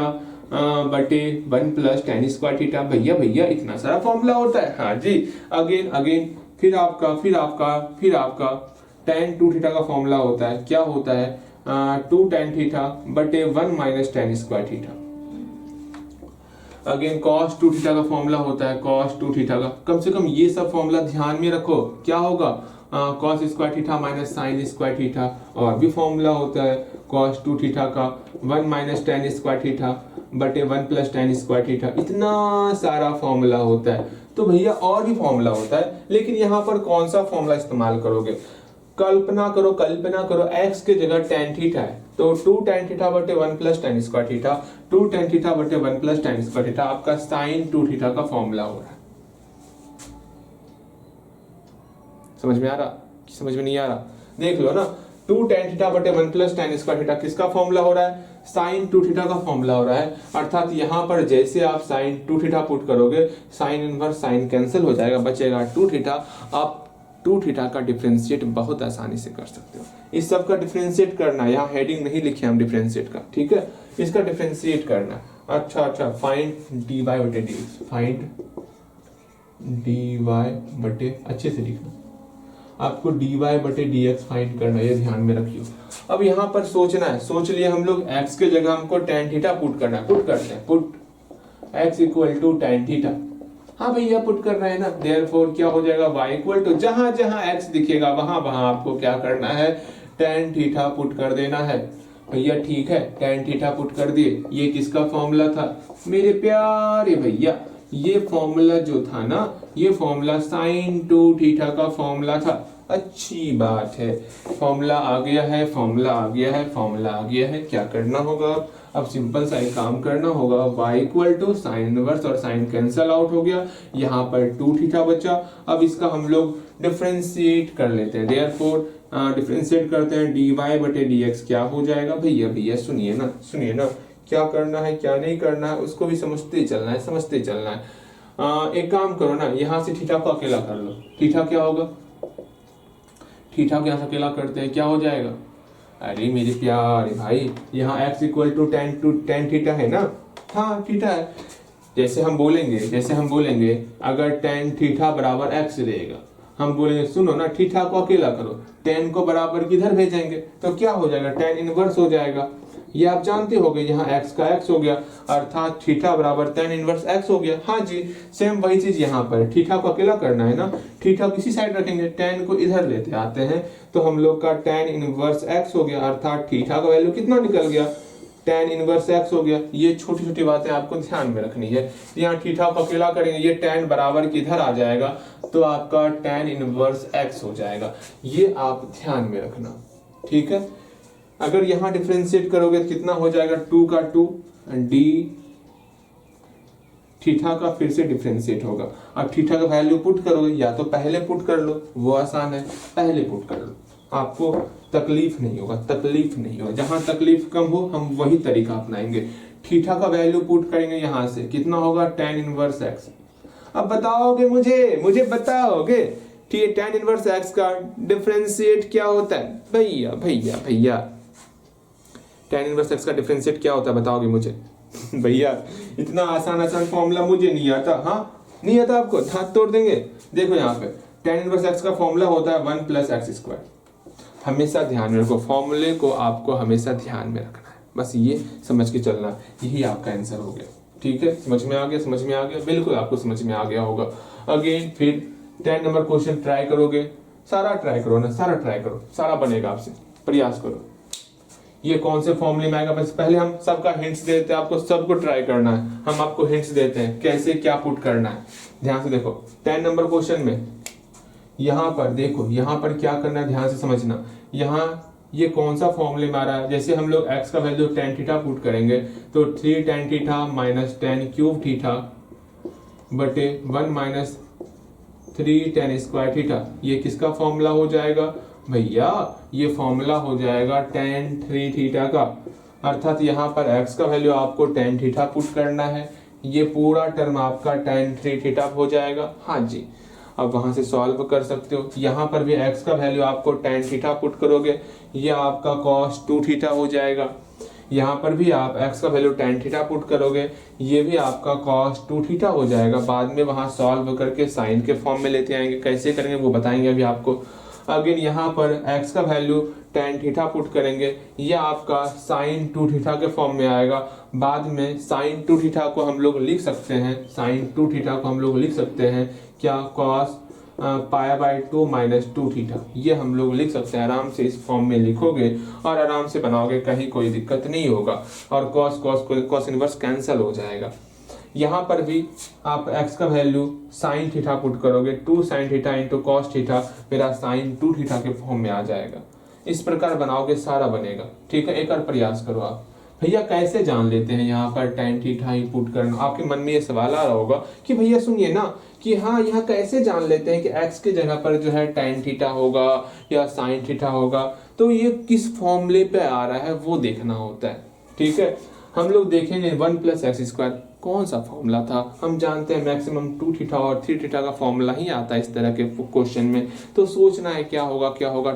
बटे 1 प्लस tan स्क्वायर थीटा। भैया इतना सारा फॉर्मूला होता है। हाँ जी, अगेन फिर आपका tan 2 थीटा का फॉर्मूला होता है, क्या होता है, 2 tan थीटा बटे 1 minus tan square theta. Again cos 2 theta का फॉर्मूला होता है, cos 2 थीटा का। कम से कम ये सब फॉर्मूला ध्यान में रखो, क्या होगा, cos square theta minus sine square theta. और भी फॉर्मूला होता है cos 2 थीटा का 1 माइनस tan स्क्वायर थीटा बटे 1 प्लस tan स्क्वायर थीटा। इतना सारा फॉर्मूला होता है। तो भैया और भी फॉर्मूला होता है, लेकिन यहाँ पर कौन सा फॉर्मूला इस्तेमाल करोगे? कल्पना करो x के जगह tan थीटा है, तो 2 tan थीटा बटे 1 plus tan square theta, 2 tan theta बटे 1 प्लस tan स्क्वायर थीटा आपका sin 2 थीटा का फॉर्मूला हो रहा है। समझ में आ रहा, समझ में नहीं आ रहा? देख लो ना, 2 tan थीटा बटे 1 प्लस tan स्क्वायर थीटा किसका फॉर्मूला हो रहा है? sin 2 थीटा का फॉर्मूला हो रहा है। अर्थात यहाँ पर जैसे आप sin 2 थीटा पुट करोगे, sin इनवर्स sin कैंसिल हो जाएगा, बचेगा 2 थीटा। आप 2 थीटा का डिफरेंशिएट बहुत आसानी से कर सकते हो। इस सब का डिफरेंशिएट करना, यहाँ हेडिंग नहीं लिखे हम डिफरेंशिएट का, ठीक है, इसका डिफरेंशिएट करना। अच्छा, फाइंड dy बटे dx, फाइंड dy बटे, अच्छे से लिखना, आपको dy बटे dx फाइंड करना, ये ध्यान में रखियो। अब यहाँ पर सोचना है, सोच लिए हम लोग x के जगह हमको tan थीटा पुट करना है, पुट करते हैं, put x equal to tan theta. हाँ भैया पुट कर रहे हैं ना, देयरफॉर क्या हो जाएगा, y इक्वल टू, जहां x दिखेगा वहां आपको क्या करना है, tan थीटा पुट कर देना है। भैया ठीक है, tan थीटा पुट कर दिए। ये किसका फॉर्मूला था मेरे प्यारे भैया? ये फॉर्मूला जो था ना, ये फॉर्मूला sin 2 थीटा का फॉर्मूला था। अच्छी बात है, फॉर्मूला आ गया है। क्या करना होगा अब सिंपल सा एक काम करना होगा, y equal to sine inverse और साइन कैंसल आउट हो गया, यहाँ पर 2 थीटा बचा। अब इसका हम लोग डिफरेंशिएट कर लेते हैं, देयरफॉर डिफरेंशिएट करते हैं, dy बटे dx क्या हो जाएगा। भैया सुनिए ना, क्या करना है क्या नहीं करना है उसको भी समझते चलना है। एक काम करो ना, यहाँ से थीटा को अकेला कर लो। थीटा क्या होगा, थीटा को यहाँ से अकेला करते हैं, क्या हो जाएगा? अरे मेरे प्यारे भाई, यहाँ x equal to tan theta है ना। हाँ थीटा है। जैसे हम बोलेंगे अगर tan थीटा बराबर x रहेगा, हम बोलेंगे सुनो ना, थीटा को अकेला करो, tan को बराबर किधर भेजेंगे तो क्या हो जाएगा, tan इनवर्स हो जाएगा। ये आप जानते होगे, यहाँ x का x हो गया अर्थात थीटा बराबर tan इनवर्स x हो गया। हाँ जी, सेम वही चीज यहाँ पर, थीटा को अकेला करना है ना, थीटा किसी साइड रखेंगे, tan को इधर लेते आते हैं, तो हम लोग का tan इनवर्स x हो गया अर्थात थीटा का वैल्यू कितना निकल गया, tan इनवर्स x हो गया। ये छोटी छोटी बातें आपको ध्यान में रखनी है। यहाँ थीटा को अकेला करेंगे, ये tan बराबर किधर आ जाएगा, तो आपका tan इनवर्स x हो जाएगा। ये आप ध्यान में रखना, ठीक है। अगर यहाँ डिफरेंशिएट करोगे तो कितना हो जाएगा, 2 का 2 d थीटा का फिर से डिफरेंशिएट होगा। अब थीटा का वैल्यू पुट करोगे, या तो पहले पुट कर लो, वो आसान है, पहले पुट कर लो, आपको तकलीफ नहीं होगा, तकलीफ नहीं होगा। जहां तकलीफ कम हो हम वही तरीका अपनाएंगे। थीटा का वैल्यू पुट करेंगे, यहां से कितना होगा, tan इनवर्स x। अब बताओगे मुझे बताओगे कि tan इनवर्स x का डिफरेंशिएट क्या होता है। भैया भैया भैया tan इनवर्स x का डिफरेंशिएट क्या होता है बताओगे मुझे। भैया इतना आसान फॉर्मूला मुझे नहीं आता। हाँ नहीं आता आपको, दांत तोड़ देंगे। देखो यहाँ पे tan इनवर्स x का फॉर्मूला होता है 1 + x²। हमेशा ध्यान में रखो, फॉर्मूले को आपको हमेशा ध्यान में रखना है, बस ये समझ के चलना, यही आपका आंसर हो गया। ठीक है, समझ में आ गया, समझ में आ गया, बिल्कुल आपको समझ में आ गया होगा। अगेन फिर 10 नंबर क्वेश्चन ट्राई करोगे, सारा ट्राई करो ना, सारा ट्राई करो, सारा बनेगा आपसे, प्रयास करो। ये कौन से फॉर्मूले में आएगा, बस पहले हम सबका हिंट्स देते हैं, आपको सबको ट्राई करना है। हम आपको हिंट्स देते हैं कैसे क्या पुट करना है। ध्यान से देखो 10 नंबर क्वेश्चन में यहाँ पर देखो, यहाँ पर क्या करना है, ध्यान से समझना। यहाँ ये कौन सा फॉर्मूले में आ रहा है, जैसे हम लोग x का वैल्यू tan थीटा पुट करेंगे तो 3 tan theta minus tan cube theta बटे 1 - 3 tan स्क्वायर थीटा, ये किसका फॉर्मूला हो जाएगा भैया, ये फॉर्मूला हो जाएगा tan 3 थीटा का। अर्थात यहाँ पर x का वैल्यू आपको tan थीटा पुट करना है, ये पूरा टर्म आपका tan 3 थीटा हो जाएगा। हाँ जी, अब वहां से सॉल्व कर सकते हो। यहाँ पर भी x का वैल्यू आपको tan थीटा पुट करोगे, ये आपका cos 2 थीटा हो जाएगा। यहाँ पर भी आप x का वैल्यू tan थीटा पुट करोगे, ये भी आपका cos 2 थीटा हो जाएगा। बाद में वहां सॉल्व करके साइन के फॉर्म में लेते आएंगे, कैसे करेंगे वो बताएंगे अभी आपको। अगेन यहाँ पर x का वैल्यू tan थीटा पुट करेंगे, ये आपका sin 2 थीटा के फॉर्म में आएगा। बाद में sin 2 थीटा को हम लोग लिख सकते हैं, sin 2 थीटा को हम लोग लिख सकते हैं क्या, cos π/2 - 2 थीटा, ये हम लोग लिख सकते हैं। आराम से इस फॉर्म में लिखोगे और आराम से बनाओगे, कहीं कोई दिक्कत नहीं होगा। और cos इनवर्स कैंसिल हो जाएगा। यहाँ पर भी आप x का वैल्यू sin थीटा पुट करोगे, 2 sin थीटा × cos थीटा मेरा sin 2 थीटा के फॉर्म में आ जाएगा। इस प्रकार बनाओगे, सारा बनेगा। ठीक है, एक और प्रयास करो आप। भैया कैसे जान लेते हैं यहाँ पर tan थीटा ही पुट करना, आपके मन में ये सवाल आ रहा होगा कि भैया सुनिए ना कि हाँ यहाँ कैसे जान लेते हैं कि x के जगह पर जो है tan थीटा होगा या sin थीटा होगा, तो ये किस फॉर्मूले पे आ रहा है वो देखना होता है। ठीक है, हम लोग देखेंगे 1 + x² कौन सा फॉर्मूला था। हम जानते हैं मैक्सिमम 2 थीटा और 3 थीटा का फॉर्मूला ही आता है इस तरह के क्वेश्चन में, तो सोचना है क्या होगा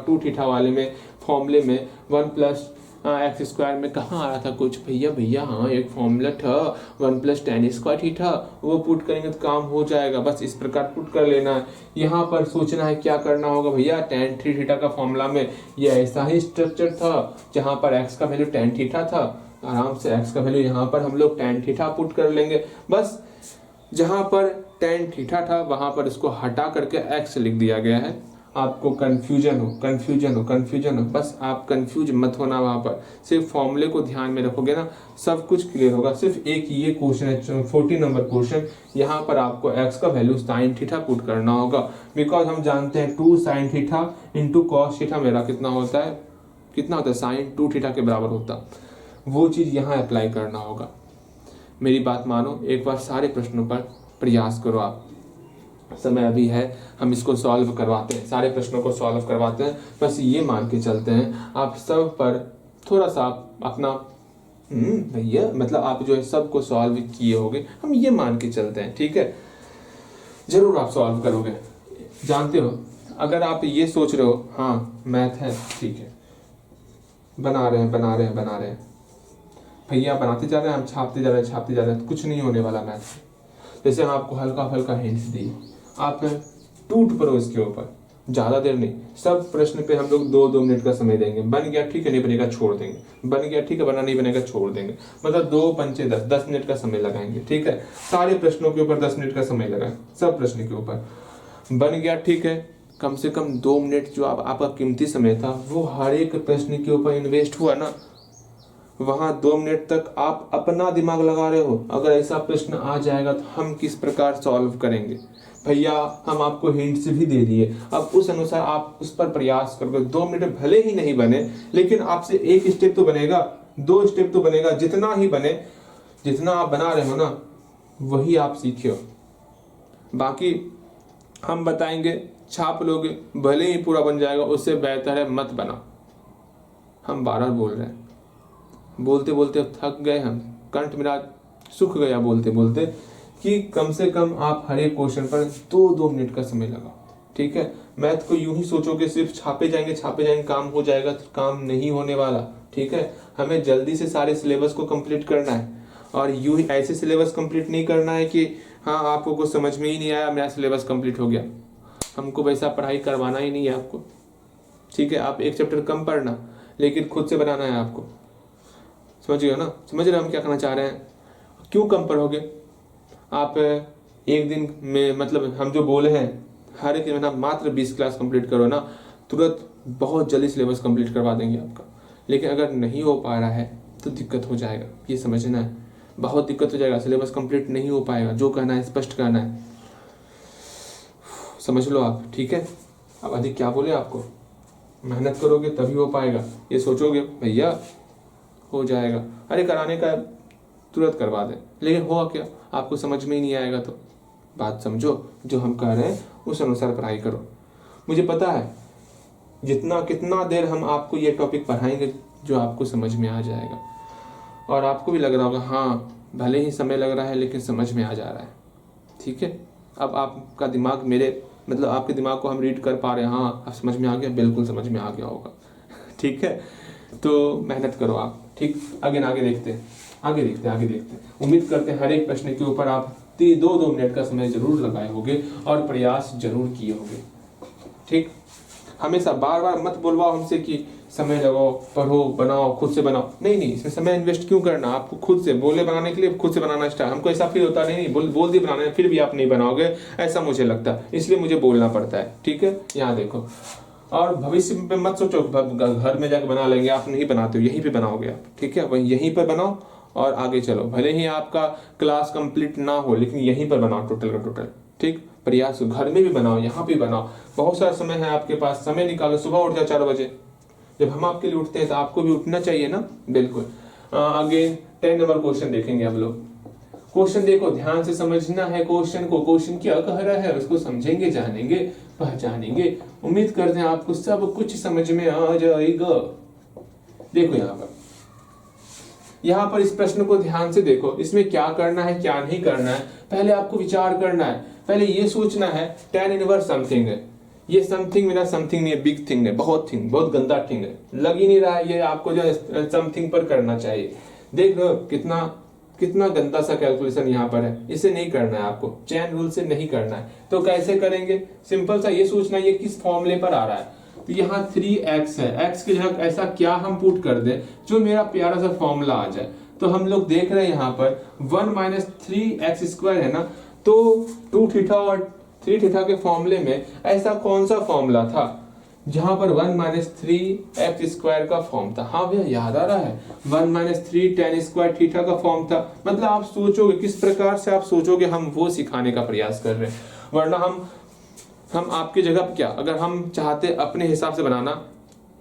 2 थीटा वाले में फॉर्मूले में 1 + x² में कहाँ आ रहा था कुछ, भैया हाँ एक फॉर्मूला था 1 + tan² थीटा, वो पुट करेंगे तो काम हो जाएगा। बस इस प्रकार पुट कर लेना है। यहाँ पर सोचना है क्या करना होगा भैया, tan 3 थीटा का फॉर्मूला में ये ऐसा ही स्ट्रक्चर था जहाँ पर x का वैल्यू tan थीटा था, आराम से x का वैल्यू यहाँ पर हम लोग tan थीटा पुट कर लेंगे। बस जहाँ पर tan थीटा था वहाँ पर इसको हटा करके x लिख दिया गया है। आपको कंफ्यूजन हो, बस आप कंफ्यूज मत होना, वहाँ पर सिर्फ फॉर्मूले को ध्यान में रखोगे ना, सब कुछ क्लियर होगा। सिर्फ एक ये क्वेश्चन है 40 नंबर क्वेश्चन, यहाँ पर आपको x का वैल्यू sin थीटा पुट करना होगा। बिकॉज हम जानते हैं 2 sin थीटा × cos थीटा मेरा कितना होता है sin 2 थीटा के बराबर होता, वो चीज़ यहाँ अप्लाई करना होगा। मेरी बात मानो, एक बार सारे प्रश्नों पर प्रयास करो आप, समय अभी है, हम इसको सॉल्व करवाते हैं, सारे प्रश्नों को सॉल्व करवाते हैं। बस ये मान के चलते हैं आप सब पर थोड़ा सा अपना भैया मतलब आप जो है सबको सॉल्व किए होगे, हम ये मान के चलते हैं। ठीक है, जरूर आप सॉल्व करोगे, जानते हो। अगर आप ये सोच रहे हो हाँ मैथ है, ठीक है, बना रहे हैं भैया, बनाते जा रहे हैं हम, छापते जा रहे हैं, कुछ नहीं होने वाला मैथ। जैसे हम आपको हल्का हिंट्स दिए, आप टूट पड़ो इसके ऊपर, ज़्यादा देर नहीं, सब प्रश्न पे हम लोग 2-2 मिनट का समय देंगे। बन गया ठीक है, नहीं बनेगा छोड़ देंगे, बन गया ठीक है, बना नहीं बनेगा छोड़ देंगे। मतलब 2 पंचे 10 मिनट का समय लगाएंगे। ठीक है, सारे प्रश्नों के ऊपर 10 मिनट का समय लगाएं, सब प्रश्न के ऊपर। बन गया ठीक है, कम से कम 2 मिनट जो आपका कीमती समय था वो हर एक प्रश्न के ऊपर इन्वेस्ट हुआ ना। वहां 2 मिनट तक आप अपना दिमाग लगा रहे हो। अगर ऐसा प्रश्न आ जाएगा तो हम किस प्रकार सॉल्व करेंगे भैया, हम आपको हिंट्स भी दे दिए, अब उस अनुसार आप उस पर प्रयास करोगे। 2 मिनट भले ही नहीं बने, लेकिन आपसे 1 स्टेप तो बनेगा, 2 स्टेप तो बनेगा, जितना ही बने, जितना आप बना रहे हो ना वही आप सीखे हो। बाकी हम बताएंगे, छाप लोगे, भले ही पूरा बन जाएगा, उससे बेहतर है मत बना। हम बार-बार बोल रहे हैं, बोलते बोलते अब थक गए, हम कंठ मेरा सूख गया बोलते बोलते, कि कम से कम आप हर एक क्वेश्चन पर 2-2 मिनट का समय लगाओ। ठीक है, मैथ को यूं ही सोचोगे सिर्फ छापे जाएंगे काम हो जाएगा, तो काम नहीं होने वाला। ठीक है, हमें जल्दी से सारे सिलेबस को कंप्लीट करना है, और यूं ही ऐसे सिलेबस कंप्लीट नहीं करना है कि हाँ आपको कुछ समझ में ही नहीं आया, मेरा सिलेबस कंप्लीट हो गया। हमको वैसा पढ़ाई करवाना ही नहीं है आपको। ठीक है, आप 1 चैप्टर कम पढ़ना, लेकिन खुद से बनाना है आपको। समझ गए ना, समझ रहे हम क्या करना चाह रहे हैं। क्यों कम पढ़ोगे आप? एक दिन में, मतलब हम जो बोले हैं हर एक दिन मात्र 20 क्लास कंप्लीट करो ना, तुरंत बहुत जल्दी सिलेबस कंप्लीट करवा देंगे आपका। लेकिन अगर नहीं हो पा रहा है तो दिक्कत हो जाएगा, ये समझना है, बहुत दिक्कत हो जाएगा, सिलेबस कंप्लीट नहीं हो पाएगा। जो कहना है स्पष्ट कहना है, समझ लो आप। ठीक है, अब अधिक क्या बोले आपको, मेहनत करोगे तभी हो पाएगा। ये सोचोगे भैया हो जाएगा, अरे कराने का तुरंत करवा दे, लेकिन हुआ क्या, आपको समझ में ही नहीं आएगा। तो बात समझो, जो हम कह रहे हैं उस अनुसार पढ़ाई करो। मुझे पता है कितना देर हम आपको ये टॉपिक पढ़ाएंगे जो आपको समझ में आ जाएगा, और आपको भी लग रहा होगा हाँ भले ही समय लग रहा है लेकिन समझ में आ जा रहा है। ठीक है, अब आपका दिमाग मतलब आपके दिमाग को हम रीड कर पा रहे हैं, हाँ अब समझ में आ गया, बिल्कुल समझ में आ गया होगा। ठीक है, तो मेहनत करो आप। ठीक, आगे देखते हैं। उम्मीद करते हैं हर एक प्रश्न के ऊपर आप 2-2 मिनट का समय जरूर लगाए होंगे और प्रयास जरूर किए होंगे। ठीक, हमेशा बार मत बोलवाओ हमसे कि समय लगाओ, पढ़ो, बनाओ, खुद से बनाओ। नहीं, इसमें समय इन्वेस्ट क्यों करना, आपको खुद से बोले बनाने के लिए खुद से बनाना स्टार्ट। हमको ऐसा फील होता नहीं बोल दिए बनाने, फिर भी आप नहीं बनाओगे, ऐसा मुझे लगता है, इसलिए मुझे बोलना पड़ता है। ठीक है, यहाँ देखो, और भविष्य में मत सोचो घर में जाकर बना लेंगे, आप नहीं बनाते हो, यहीं पे बनाओगे आप। ठीक है, वहीं यहीं पर बनाओ और आगे चलो। भले ही आपका क्लास कंप्लीट ना हो, लेकिन यहीं पर बनाओ टोटल का टोटल। ठीक, प्रयास घर में भी बनाओ, यहाँ भी बनाओ, बहुत सारा समय है आपके पास, समय निकालो। सुबह उठ जाओ 4 बजे, जब हम आपके लिए उठते हैं तो आपको भी उठना चाहिए ना। बिल्कुल। आगे 10 नंबर क्वेश्चन देखेंगे हम लोग। क्वेश्चन देखो, ध्यान से समझना है क्वेश्चन को, क्वेश्चन क्या कह रहा है उसको समझेंगे, जानेंगे, पहचानेंगे। उम्मीद करते हैं आपको सब कुछ समझ में आ जाएगा। देखो यहाँ पर इस प्रश्न को ध्यान से देखो, इसमें क्या करना है क्या नहीं करना है, पहले आपको विचार करना है। पहले ये सोचना है tan इनवर्स समथिंग है, ये समथिंग मेरा समथिंग नहीं है, बिग थिंग है, बहुत गंदा थिंग है, लग ही नहीं रहा है। ये आपको जो समथिंग पर करना चाहिए। देख लो कितना गंदा सा कैलकुलेशन यहाँ पर है, इसे नहीं करना है आपको, चैन रूल से नहीं करना है। तो कैसे करेंगे, सिंपल सा ये सोचना है ये किस फॉर्मूले पर आ रहा है। तो यहाँ 3x है, x की जगह ऐसा क्या हम पुट कर दे जो मेरा प्यारा सा फॉर्मूला आ जाए। तो हम लोग देख रहे हैं यहाँ पर 1 - 3x² है ना, तो 2θ और 3θ के फॉर्मूले में ऐसा कौन सा फॉर्मूला था जहां पर 1 - 3x² का फॉर्म था। हाँ भैया याद आ रहा है, 1 - 3 tan² θ का फॉर्म था। मतलब आप सोचोगे किस प्रकार से आप सोचोगे, हम वो सिखाने का प्रयास कर रहे हैं। वरना हम आपकी जगह पर क्या, अगर हम चाहते अपने हिसाब से बनाना,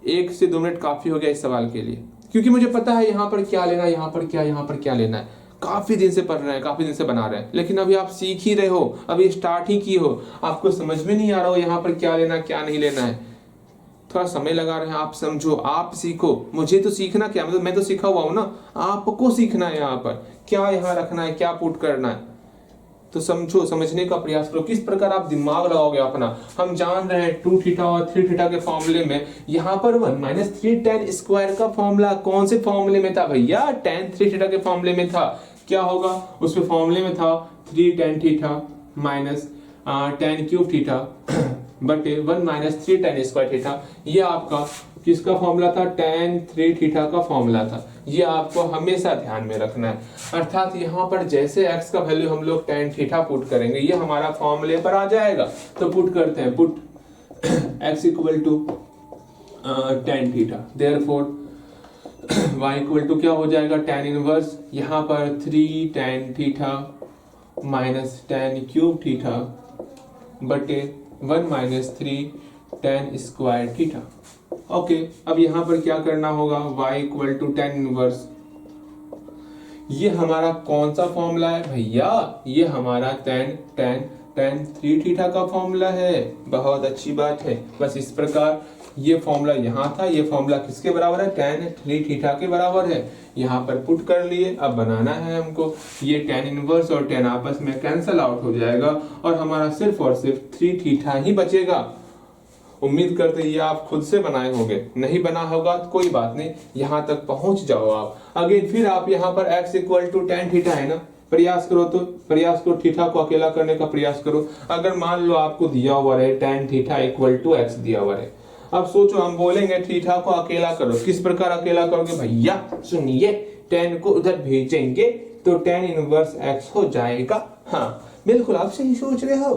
1 से 2 मिनट काफी हो गया इस सवाल के लिए, क्योंकि मुझे पता है यहाँ पर क्या लेना है, यहाँ पर क्या लेना है। काफी दिन से पढ़ रहे हैं, काफी दिन से बना रहे हैं, लेकिन अभी आप सीख ही रहे हो, अभी स्टार्ट ही की हो, आपको समझ में नहीं आ रहा हो यहाँ पर क्या लेना क्या नहीं लेना है। थोड़ा समय लगा रहे हैं, आप समझो, आप सीखो। मुझे तो सीखना क्या, मतलब मैं तो सीखा हुआ हूं ना, आपको सीखना है यहाँ पर क्या यहाँ रखना है, क्या पुट करना है। तो समझो, समझने का प्रयास करो, किस प्रकार आप दिमाग लगाओगे अपना। हम जान रहे हैं 2θ और 3θ के फॉर्मूले में यहाँ पर 1 - 3 tan² का फॉर्मूला कौन से फॉर्मूले में था भैया, tan 3θ के फॉर्मूले में था। क्या होगा उसमें फॉर्मूले में था 3 tan θ - tan³ θ बटे 1 माइनस 3 tan स्क्वायर थीटा। ये आपका किसका फॉर्मूला था? tan 3 थीटा का फॉर्मूला था। ये आपको हमेशा ध्यान में रखना है। अर्थात यहाँ पर जैसे x का वैल्यू हम लोग tan थीटा पुट करेंगे ये हमारा फॉर्मूले पर आ जाएगा। तो पुट करते हैं, put x equal to tan theta, therefore y equal to क्या हो जाएगा? tan इनवर्स यहाँ पर 3 tan theta minus tan cube theta बटे 1 minus 3 tan square theta. Okay, अब यहाँ पर क्या करना होगा? y equal to tan inverse, ये हमारा कौन सा फॉर्मूला है भैया? ये हमारा tan 3 थीटा का फॉर्मूला है। बहुत अच्छी बात है। बस इस प्रकार ये फॉर्मूला यहाँ था, ये फॉर्मूला किसके बराबर है? tan 3 थीटा के बराबर है। यहाँ पर पुट कर लिए। अब बनाना है हमको, ये tan इनवर्स और tan आपस में कैंसल आउट हो जाएगा और हमारा सिर्फ और सिर्फ 3 थीटा ही बचेगा। उम्मीद करते ये आप खुद से बनाए होंगे, नहीं बना होगा तो कोई बात नहीं, यहाँ तक पहुंच जाओ आप। अगेन फिर आप यहाँ पर x equal to tan theta है ना, प्रयास करो, तो प्रयास करो थीटा को अकेला करने का प्रयास करो। अगर मान लो आपको दिया हुआ है tan theta equal to x दिया हुआ है, अब सोचो हम बोलेंगे थीटा को अकेला करो। किस प्रकार अकेला करोगे भैया? सुनिए, tan को उधर भेजेंगे तो tan इनवर्स x हो जाएगा। हाँ बिल्कुल आप सही सोच रहे हो,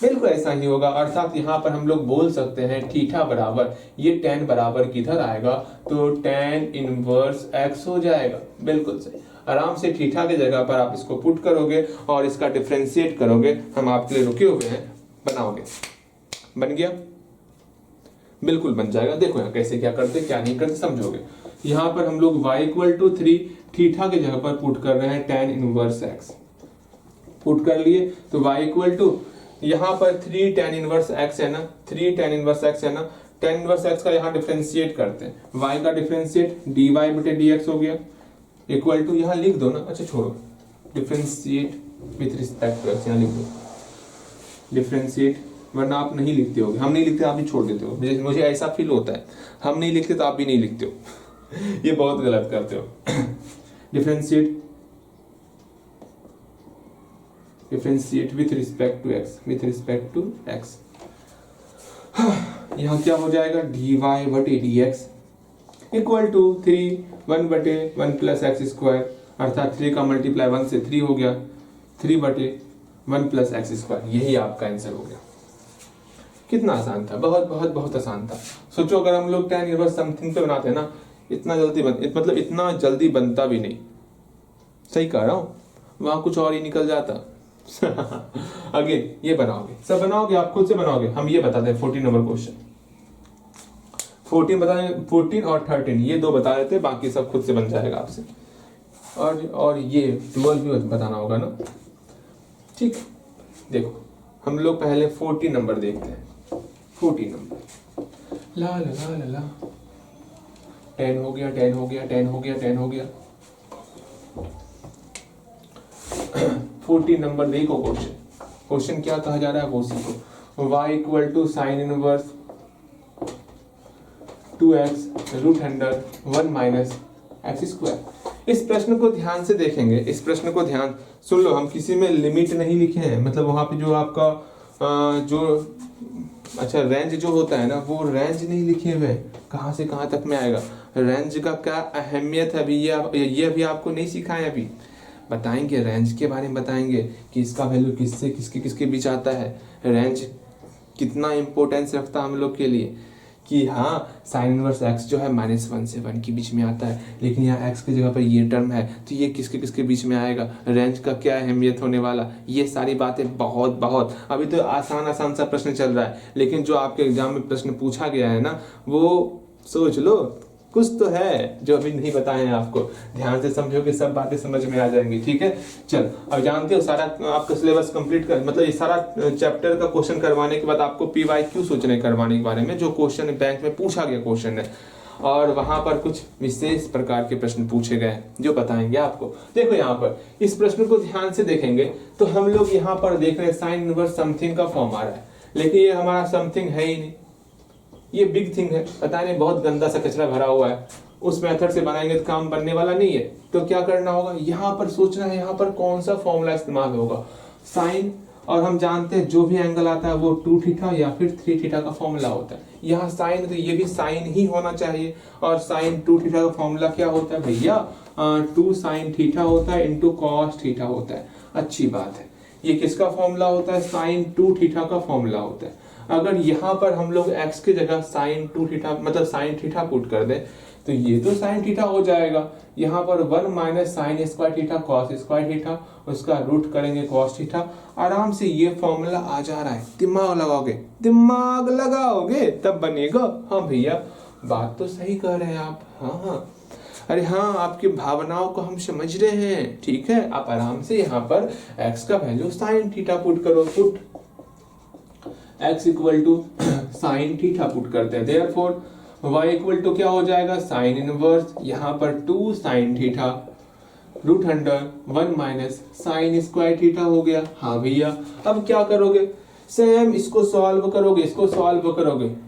बिल्कुल ऐसा ही होगा। अर्थात यहाँ पर हम लोग बोल सकते हैं थीटा बराबर, ये tan बराबर किधर आएगा? तो tan इनवर्स x हो जाएगा। बिल्कुल सही। आराम से थीटा की जगह पर आप इसको पुट करोगे और इसका डिफरेंशिएट करोगे। हम आपके लिए रुके हुए हैं, बनाओगे। बन गया? बिल्कुल बन जाएगा। देखो यहाँ कैसे क्या करते क्या नहीं करते समझोगे। यहाँ पर हम लोग y इक्वल टू 3 थीटा की जगह पर पुट कर रहे हैं tan इनवर्स x। पुट कर लिए तो y इक्वल टू यहाँ पर 3 tan इनवर्स x है ना, 3 tan इनवर्स x है ना, tan इनवर्स x का यहाँ डिफरेंशिएट करते हैं। y का डिफरेंशिएट dy बटे dx हो गया, इक्वल टू यहाँ लिख दो ना, अच्छा छोड़ो, differentiate with respect to x यहाँ लिख दो, डिफरेंशिएट, वरना आप नहीं लिखते होगे। हम नहीं लिखते, आप भी छोड़ देते हो। मुझे ऐसा फील होता है, हम नहीं लिखते तो आप भी नहीं लिखते हो। ये बहुत गलत करते हो। Differentiate with respect to x, with respect to x। यहाँ क्या हो जाएगा? dy बटे dx इक्वल टू 3 1 बटे 1 प्लस एक्स स्क्वायर, अर्थात 3 का मल्टीप्लाई 1 से 3 हो गया, 3 बटे 1 प्लस एक्स स्क्वायर। यही आपका आंसर हो गया। कितना आसान था, बहुत बहुत बहुत आसान था। सोचो अगर हम लोग tan इनवर्स समथिंग पे बनाते हैं ना, इतना जल्दी मतलब इतना जल्दी बनता भी नहीं। सही कह रहा हूँ, वहां कुछ और ही निकल जाता। अगेन ये बनाओगे, सब बनाओगे, आप खुद से बनाओगे। हम ये बताते हैं 14 नंबर क्वेश्चन, 14 बता, 14 और 13 ये दो बता देते, बाकी सब खुद से बन जाएगा आपसे। और ये 12 भी बताना होगा ना, ठीक। देखो हम लोग पहले 14 नंबर देखते हैं। 14 नंबर, ला ला ला ला ला, 10 हो गया, 10 हो गया, 10 हो गया, 10 हो गया। 14 नंबर देखो क्वेश्चन क्या कहा जा रहा है वो सीखो। y equal to sine inverse 2x root under 1 minus x square. इस प्रश्न को ध्यान से देखेंगे, इस प्रश्न को ध्यान सुन लो। हम किसी में लिमिट नहीं लिखे हैं, मतलब वहां पे जो आपका अच्छा रेंज जो होता है ना, वो रेंज नहीं लिखे हुए। कहाँ से कहाँ तक में आएगा, रेंज का क्या अहमियत है अभी ये अभी आपको नहीं सिखाए। अभी बताएंगे, रेंज के बारे में बताएंगे कि इसका वैल्यू किससे किसके बीच आता है, रेंज कितना इंपॉर्टेंस रखता है हम लोग के लिए। कि हाँ साइन इनवर्स x जो है -1 से 1 के बीच में आता है, लेकिन यहाँ x की जगह पर ये टर्म है तो ये किसके बीच में आएगा, रेंज का क्या अहमियत होने वाला। ये सारी बातें बहुत अभी तो आसान सा प्रश्न चल रहा है, लेकिन जो आपके एग्जाम में प्रश्न पूछा गया है ना, वो सोच लो कुछ तो है जो अभी नहीं बताए हैं आपको। ध्यान से समझोगे सब बातें समझ में आ जाएंगी, ठीक है। चल अब जानते हो सारा आपका सिलेबस कंप्लीट कर, मतलब ये सारा चैप्टर का क्वेश्चन करवाने के बाद आपको PYQ सोचने करवाने के बारे में, जो क्वेश्चन बैंक में पूछा गया क्वेश्चन है, और वहां पर कुछ विशेष प्रकार के प्रश्न पूछे गए जो बताएंगे आपको। देखो यहाँ पर इस प्रश्न को ध्यान से देखेंगे तो हम लोग यहाँ पर देख रहे हैं साइन इनवर्स समथिंग का फॉर्म आ रहा है, लेकिन ये हमारा समथिंग है ही नहीं, ये बिग थिंग है, पता नहीं बहुत गंदा सा कचरा भरा हुआ है। उस मेथड से बनाएंगे तो काम बनने वाला नहीं है। तो क्या करना होगा, यहाँ पर सोचना है यहाँ पर कौन सा फॉर्मूला इस्तेमाल होगा। साइन और हम जानते हैं जो भी एंगल आता है वो 2 थीटा या फिर 3 थीटा का फॉर्मूला होता है। यहाँ साइन, तो ये भी साइन ही होना चाहिए, और साइन 2 थीटा का फॉर्मूला क्या होता है भैया, 2 साइन थीटा होता है इंटू कॉस थीटा होता है। अच्छी बात है, ये किसका फॉर्मूला होता है, साइन 2 थीटा का फॉर्मूला होता है। अगर यहाँ पर हम लोग x की जगह साइन 2 थीटा मतलब साइन थीटा पुट कर दें तो ये तो साइन थीटा हो जाएगा। यहाँ पर 1 minus sine square theta cos square theta, उसका रूट करेंगे कॉस थीटा। आराम से ये फॉर्मूला आ जा रहा है। दिमाग लगाओगे तब बनेगा। हाँ भैया, बात तो सही कह रहे हैं आप। हाँ, अरे हाँ, आपकी भावनाओं को हम समझ रहे हैं। ठीक है, आप आराम से यहाँ पर x का वैल्यू साइन थीटा पुट करो। Put x equal to sine theta put करते हैं। देयरफॉर y इक्वल टू क्या हो जाएगा, साइन इनवर्स, यहाँ पर 2 sine theta root under 1 minus sine square theta हो गया। हाँ भैया, अब क्या करोगे, सेम इसको सॉल्व करोगे,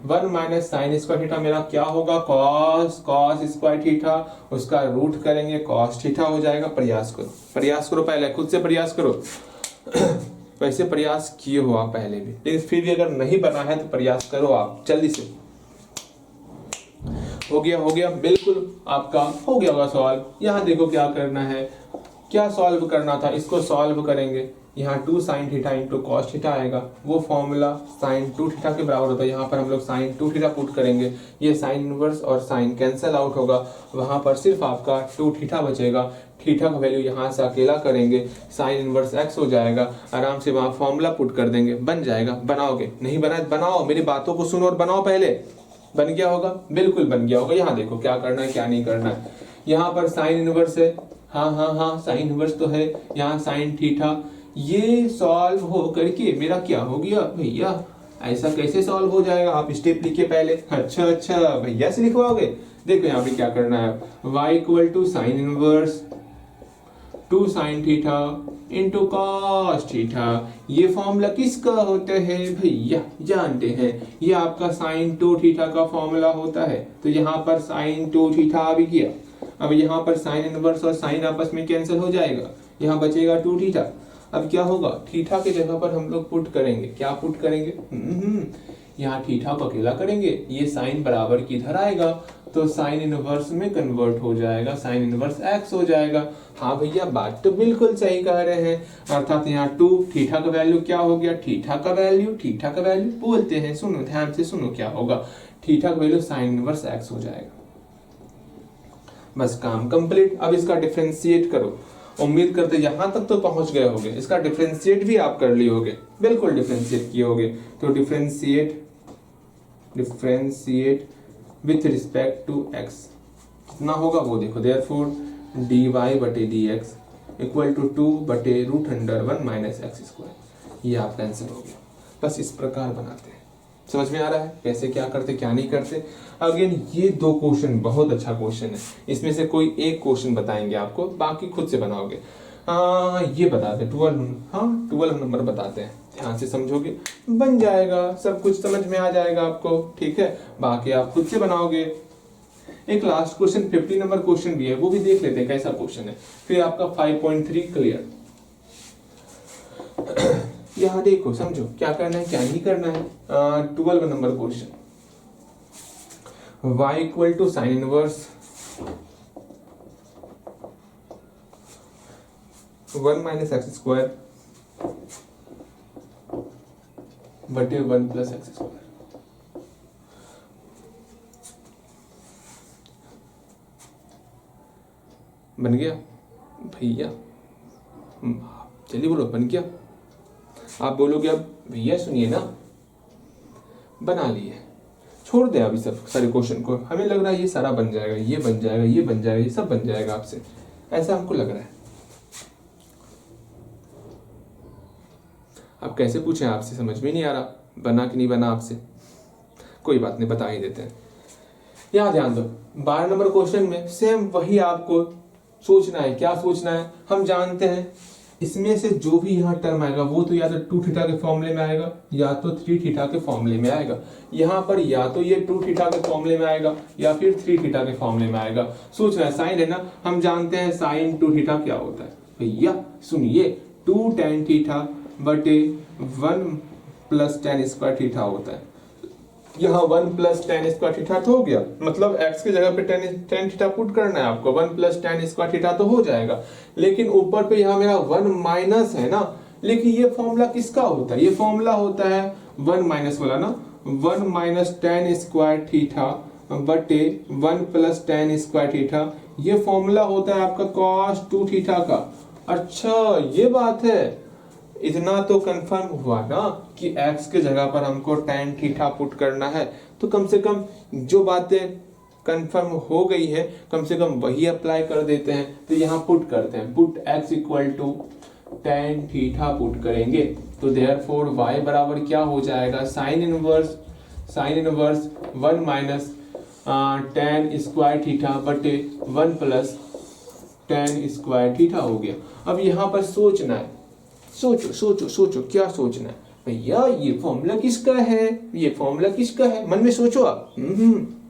1 माइनस साइन स्क्वायर थीटा मेरा क्या होगा, कॉस स्क्वायर थीटा, उसका रूट करेंगे कॉस थीटा हो जाएगा। प्रयास करो, पहले खुद से प्रयास करो। वैसे प्रयास किए हो आप पहले भी, लेकिन फिर भी अगर नहीं बना है तो प्रयास करो आप जल्दी से। हो गया, बिल्कुल आपका हो गया होगा सॉल्व। यहाँ देखो क्या करना है, क्या सॉल्व करना था, इसको सॉल्व करेंगे। यहाँ 2 sine theta into cos theta आएगा, वो फॉर्मूला साइन 2 थीटा के बराबर होता है। यहाँ पर हम लोग साइन 2 थीटा पुट करेंगे, ये साइन इनवर्स और साइन कैंसल आउट होगा, वहां पर सिर्फ आपका 2 थीटा बचेगा। थीटा का वैल्यू यहाँ से अकेला करेंगे, साइन इनवर्स x हो जाएगा। आराम से वहां फॉर्मूला पुट कर देंगे, बन जाएगा। बनाओगे, नहीं बना बनाओ, मेरी बातों को सुनो और बनाओ पहले। बन गया होगा, बिल्कुल बन गया होगा। यहाँ देखो क्या करना है क्या नहीं करना है। यहाँ पर साइन इनवर्स है, हाँ साइन इनवर्स तो है। यहाँ साइन थीटा, ये सॉल्व हो करके मेरा क्या हो गया भैया, ऐसा कैसे सॉल्व हो जाएगा, आप स्टेप लिखिए पहले। अच्छा भैया से लिखवाओगे। देखो यहाँ पे क्या करना है, y equal to sine inverse 2 sine theta into cos theta. ये फॉर्मूला किसका होता है भैया, जानते हैं, ये आपका साइन 2 थीटा का फॉर्मूला होता है। तो यहाँ पर साइन 2 थीटा आ भी गया। अब यहाँ पर साइन इनवर्स और साइन आपस में कैंसिल हो जाएगा, यहाँ बचेगा 2 थीटा। अब क्या होगा, थीटा की जगह पर हम लोग पुट करेंगे, क्या पुट करेंगे, यहाँ थीटा को अकेला करेंगे, ये साइन बराबर किधर आएगा, तो साइन इनवर्स में कन्वर्ट हो जाएगा, साइन इनवर्स x हो जाएगा। हाँ भैया, बात तो बिल्कुल सही कह रहे हैं। अर्थात यहाँ 2 थीटा का वैल्यू क्या हो गया, थीटा का वैल्यू बोलते हैं, सुनो ध्यान से सुनो क्या होगा, थीटा का वैल्यू साइन इनवर्स x हो जाएगा। बस काम कंप्लीट। अब इसका डिफरेंशिएट करो। उम्मीद करते यहां तक तो पहुंच गए होगे। इसका डिफरेंशिएट भी आप कर लिए होगे, बिल्कुल डिफरेंशिएट किए होगे। तो differentiate with respect to x कितना होगा वो देखो। देयरफॉर dy बटे dx इक्वल टू 2 बटे root under 1 minus x square. ये आपका आंसर हो गया। बस इस प्रकार बनाते हैं। समझ में आ रहा है कैसे क्या करते क्या नहीं करते। अगेन ये 2 क्वेश्चन बहुत अच्छा क्वेश्चन है, इसमें से कोई एक क्वेश्चन बताएंगे आपको, बाकी खुद से बनाओगे। ये बताते 12 नंबर बताते हैं, ध्यान से समझोगे बन जाएगा, सब कुछ समझ में आ जाएगा आपको। ठीक है, बाकी आप खुद से बनाओगे। एक लास्ट क्वेश्चन 50 नंबर क्वेश्चन भी है, वो भी देख लेते हैं कैसा क्वेश्चन है, फिर आपका 5.3 क्लियर। यहाँ देखो समझो क्या करना है क्या नहीं करना है। 12 number question, y equal to sine inverse 1 minus x square बटे 1 प्लस एक्स स्क्वायर। बन गया भैया, चलिए बोलो बन गया। आप बोलोगे अब भैया सुनिए ना, बना लिए, छोड़ दे अभी सब सारे क्वेश्चन को। हमें लग रहा है ये सारा बन जाएगा, ये बन जाएगा, ये बन जाएगा, ये सब बन जाएगा आपसे, ऐसा हमको लग रहा है। अब कैसे पूछें आपसे, समझ में नहीं आ रहा बना कि नहीं बना आपसे। कोई बात नहीं, बता ही देते हैं। यहाँ ध्यान दो, 12 नंबर क्वेश्चन में सेम वही आपको सोचना है। क्या सोचना है, हम जानते हैं इसमें से जो भी यहाँ टर्म आएगा वो तो या तो 2 थीटा के फॉर्मूले में आएगा या तो 3 थीटा के फॉर्मूले में आएगा। यहाँ पर या तो ये 2 थीटा के फॉर्मूले में आएगा या फिर 3 थीटा के फॉर्मूले में आएगा। सोचना है, साइन है ना, हम जानते हैं साइन 2 थीटा क्या होता है भैया, सुनिए 2 tan थीटा बटे 1 प्लस टेन स्क्वायर थीटा होता है। यहाँ 1 प्लस टेन स्क्वायर थीटा तो हो गया, मतलब x की जगह पे टेन थीटा पुट करना है आपको, 1 प्लस टेन स्क्वायर थीटा तो हो जाएगा। लेकिन ऊपर पे यहाँ मेरा 1 माइनस है ना, लेकिन ये फॉर्मूला किसका होता है? ये फॉर्मूला होता है 1 माइनस वाला ना, 1 माइनस टेन स्क्वायर थीटा बटे 1 प्लस टेन स्क्वायर थीटा, ये फॉर्मूला होता है आपका cos 2 थीटा का। अच्छा ये बात है, इतना तो कंफर्म हुआ ना कि x के जगह पर हमको tan थीटा पुट करना है, तो कम से कम जो बातें कंफर्म हो गई है कम से कम वही अप्लाई कर देते हैं। तो यहाँ पुट करते हैं, put x equal to tan theta put करेंगे, तो देयरफॉर y बराबर क्या हो जाएगा, sine inverse 1 minus tan square theta बटे 1 प्लस tan स्क्वायर थीटा हो गया। अब यहाँ पर सोचना है, सोचो क्या सोचना है भैया, ये फॉर्मूला किसका है, ये फॉर्मूला किसका है, मन में सोचो आप।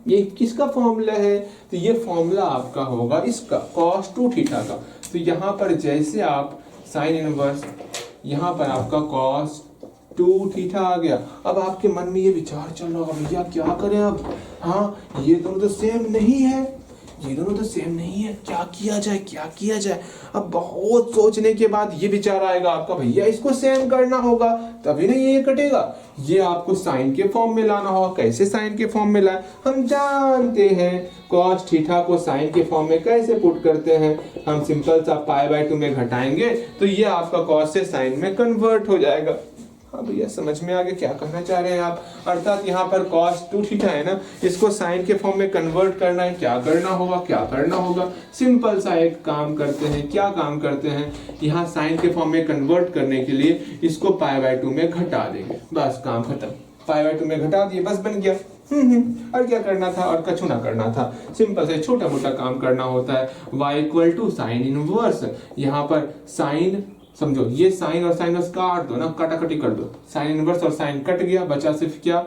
ये किसका फॉर्मूला है? तो ये फॉर्मूला आपका होगा इसका cos 2 थीटा का। तो यहाँ पर जैसे आप साइन इनवर्स, यहाँ पर आपका cos 2 थीटा आ गया। अब आपके मन में ये विचार चल रहा होगा भैया क्या करें अब, हाँ ये दोनों तो सेम नहीं है, ये दोनों तो सेम नहीं है, क्या किया जाए। अब बहुत सोचने के बाद ये विचार आएगा आपका, भैया इसको सेम करना होगा तभी ना ये कटेगा, ये आपको साइन के फॉर्म में लाना होगा। कैसे साइन के फॉर्म में लाए? हम जानते हैं cos थीटा को साइन के फॉर्म में कैसे पुट करते हैं, हम सिंपल सा π/2 में घटाएंगे तो ये आपका cos से साइन में कन्वर्ट हो जाएगा। हाँ भैया समझ में आ गया क्या कहना चाह रहे हैं आप। अर्थात यहाँ पर cos 2 थीटा है ना, इसको साइन के फॉर्म में कन्वर्ट करना है। क्या करना होगा, सिंपल सा एक काम करते हैं। क्या काम करते हैं? यहाँ साइन के फॉर्म में कन्वर्ट करने के लिए इसको π/2 में घटा देंगे, बस काम खत्म। π/2 में घटा दिए, बस बन गया। और क्या करना था, और कछु ना करना था, सिंपल से छोटा मोटा काम करना होता है। y equal to sine inverse, यहाँ पर साइन, समझो ये साइन और साइन काट दो ना, काटाकटी कर दो, साइन इनवर्स और साइन कट गया, बचा सिर्फ क्या,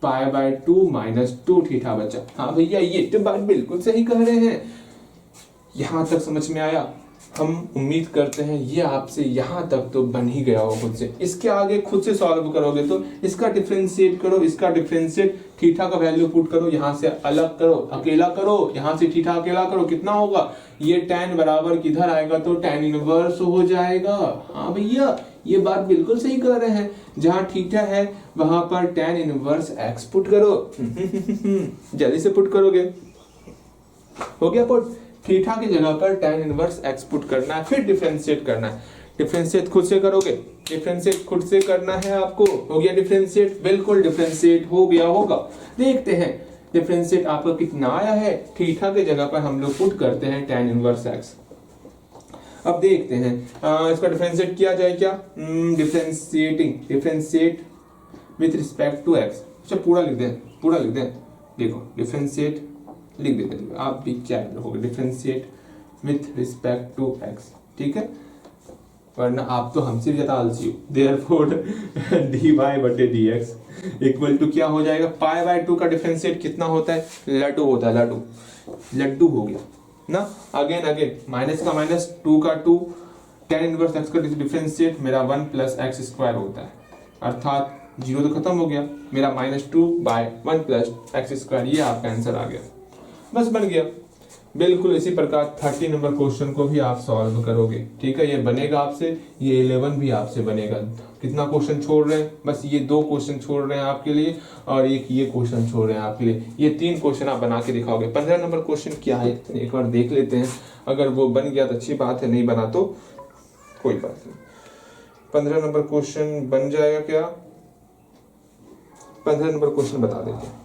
π/2 माइनस 2 थीटा बचा। हाँ भैया ये तो बात बिल्कुल सही कह रहे हैं, यहां तक समझ में आया। हम उम्मीद करते हैं ये आपसे यहाँ तक तो बन ही गया हो खुद से। इसके आगे खुद से सॉल्व करोगे तो इसका डिफरेंशिएट करो, इसका डिफरेंशिएट, थीटा का वैल्यू पुट करो, यहाँ से अलग करो, अकेला करो, यहाँ से थीटा अकेला करो, कितना होगा, ये tan बराबर किधर आएगा तो tan इनवर्स हो जाएगा। हाँ भैया ये बात बिल्कुल सही कर रहे हैं, जहाँ थीटा है वहां पर tan इनवर्स x पुट करो। जल्दी से पुट करोगे, हो गया पुट। थीटा की जगह पर tan इनवर्स x पुट करना है, फिर डिफरेंशिएट करना है। डिफरेंशिएट खुद से करोगे, डिफरेंशिएट खुद से करना है आपको। हो गया डिफरेंशिएट, बिल्कुल डिफरेंशिएट हो गया होगा। देखते हैं डिफरेंशिएट आपका कितना आया है। थीटा की जगह पर हम लोग पुट करते हैं tan इनवर्स x। अब देखते हैं इसका डिफरेंशिएट किया जाए क्या, differentiate with respect to x। अच्छा पूरा लिख दें, देखो डिफरेंशिएट लिख देते हैं, आप भी क्या लिखोगे, differentiate with respect to x, ठीक है, वरना आप तो हमसे ज्यादा आलसी हो। देयरफॉर dy बटे dx इक्वल टू क्या हो जाएगा, π/2 का डिफरेंशिएट कितना होता है, लड्डू होता है, लड्डू हो गया ना। अगेन माइनस का माइनस, 2 का 2, tan इनवर्स x का डिफरेंशिएट मेरा 1 प्लस x स्क्वायर होता है, अर्थात 0 तो खत्म हो गया, मेरा -2/1 प्लस x स्क्वायर, ये आपका आंसर आ गया, बस बन गया। बिल्कुल इसी प्रकार 30 नंबर क्वेश्चन को भी आप सॉल्व करोगे, ठीक है। ये बनेगा आपसे, ये 11 भी आपसे बनेगा। कितना क्वेश्चन छोड़ रहे हैं, बस ये 2 क्वेश्चन छोड़ रहे हैं आपके लिए, और एक ये क्वेश्चन छोड़ रहे हैं आपके लिए। ये 3 क्वेश्चन आप बना के दिखाओगे। 15 नंबर क्वेश्चन क्या है एक बार देख लेते हैं, अगर वो बन गया तो अच्छी बात है, नहीं बना तो कोई बात नहीं। 15 नंबर क्वेश्चन बन जाएगा क्या, 15 नंबर क्वेश्चन बता देते,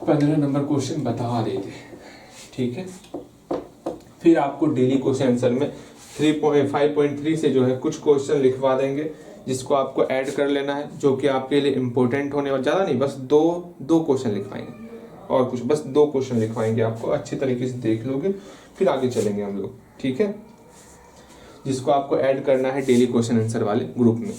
15 नंबर क्वेश्चन बता देते, ठीक है। फिर आपको डेली क्वेश्चन आंसर में 5.3 से जो है कुछ क्वेश्चन लिखवा देंगे, जिसको आपको ऐड कर लेना है, जो कि आपके लिए इंपॉर्टेंट होने वाला, ज़्यादा नहीं, बस दो क्वेश्चन लिखवाएंगे, और कुछ बस 2 क्वेश्चन लिखवाएंगे आपको। अच्छी तरीके से देख लोगे, फिर आगे चलेंगे हम लोग, ठीक है। जिसको आपको ऐड करना है डेली क्वेश्चन आंसर वाले ग्रुप में।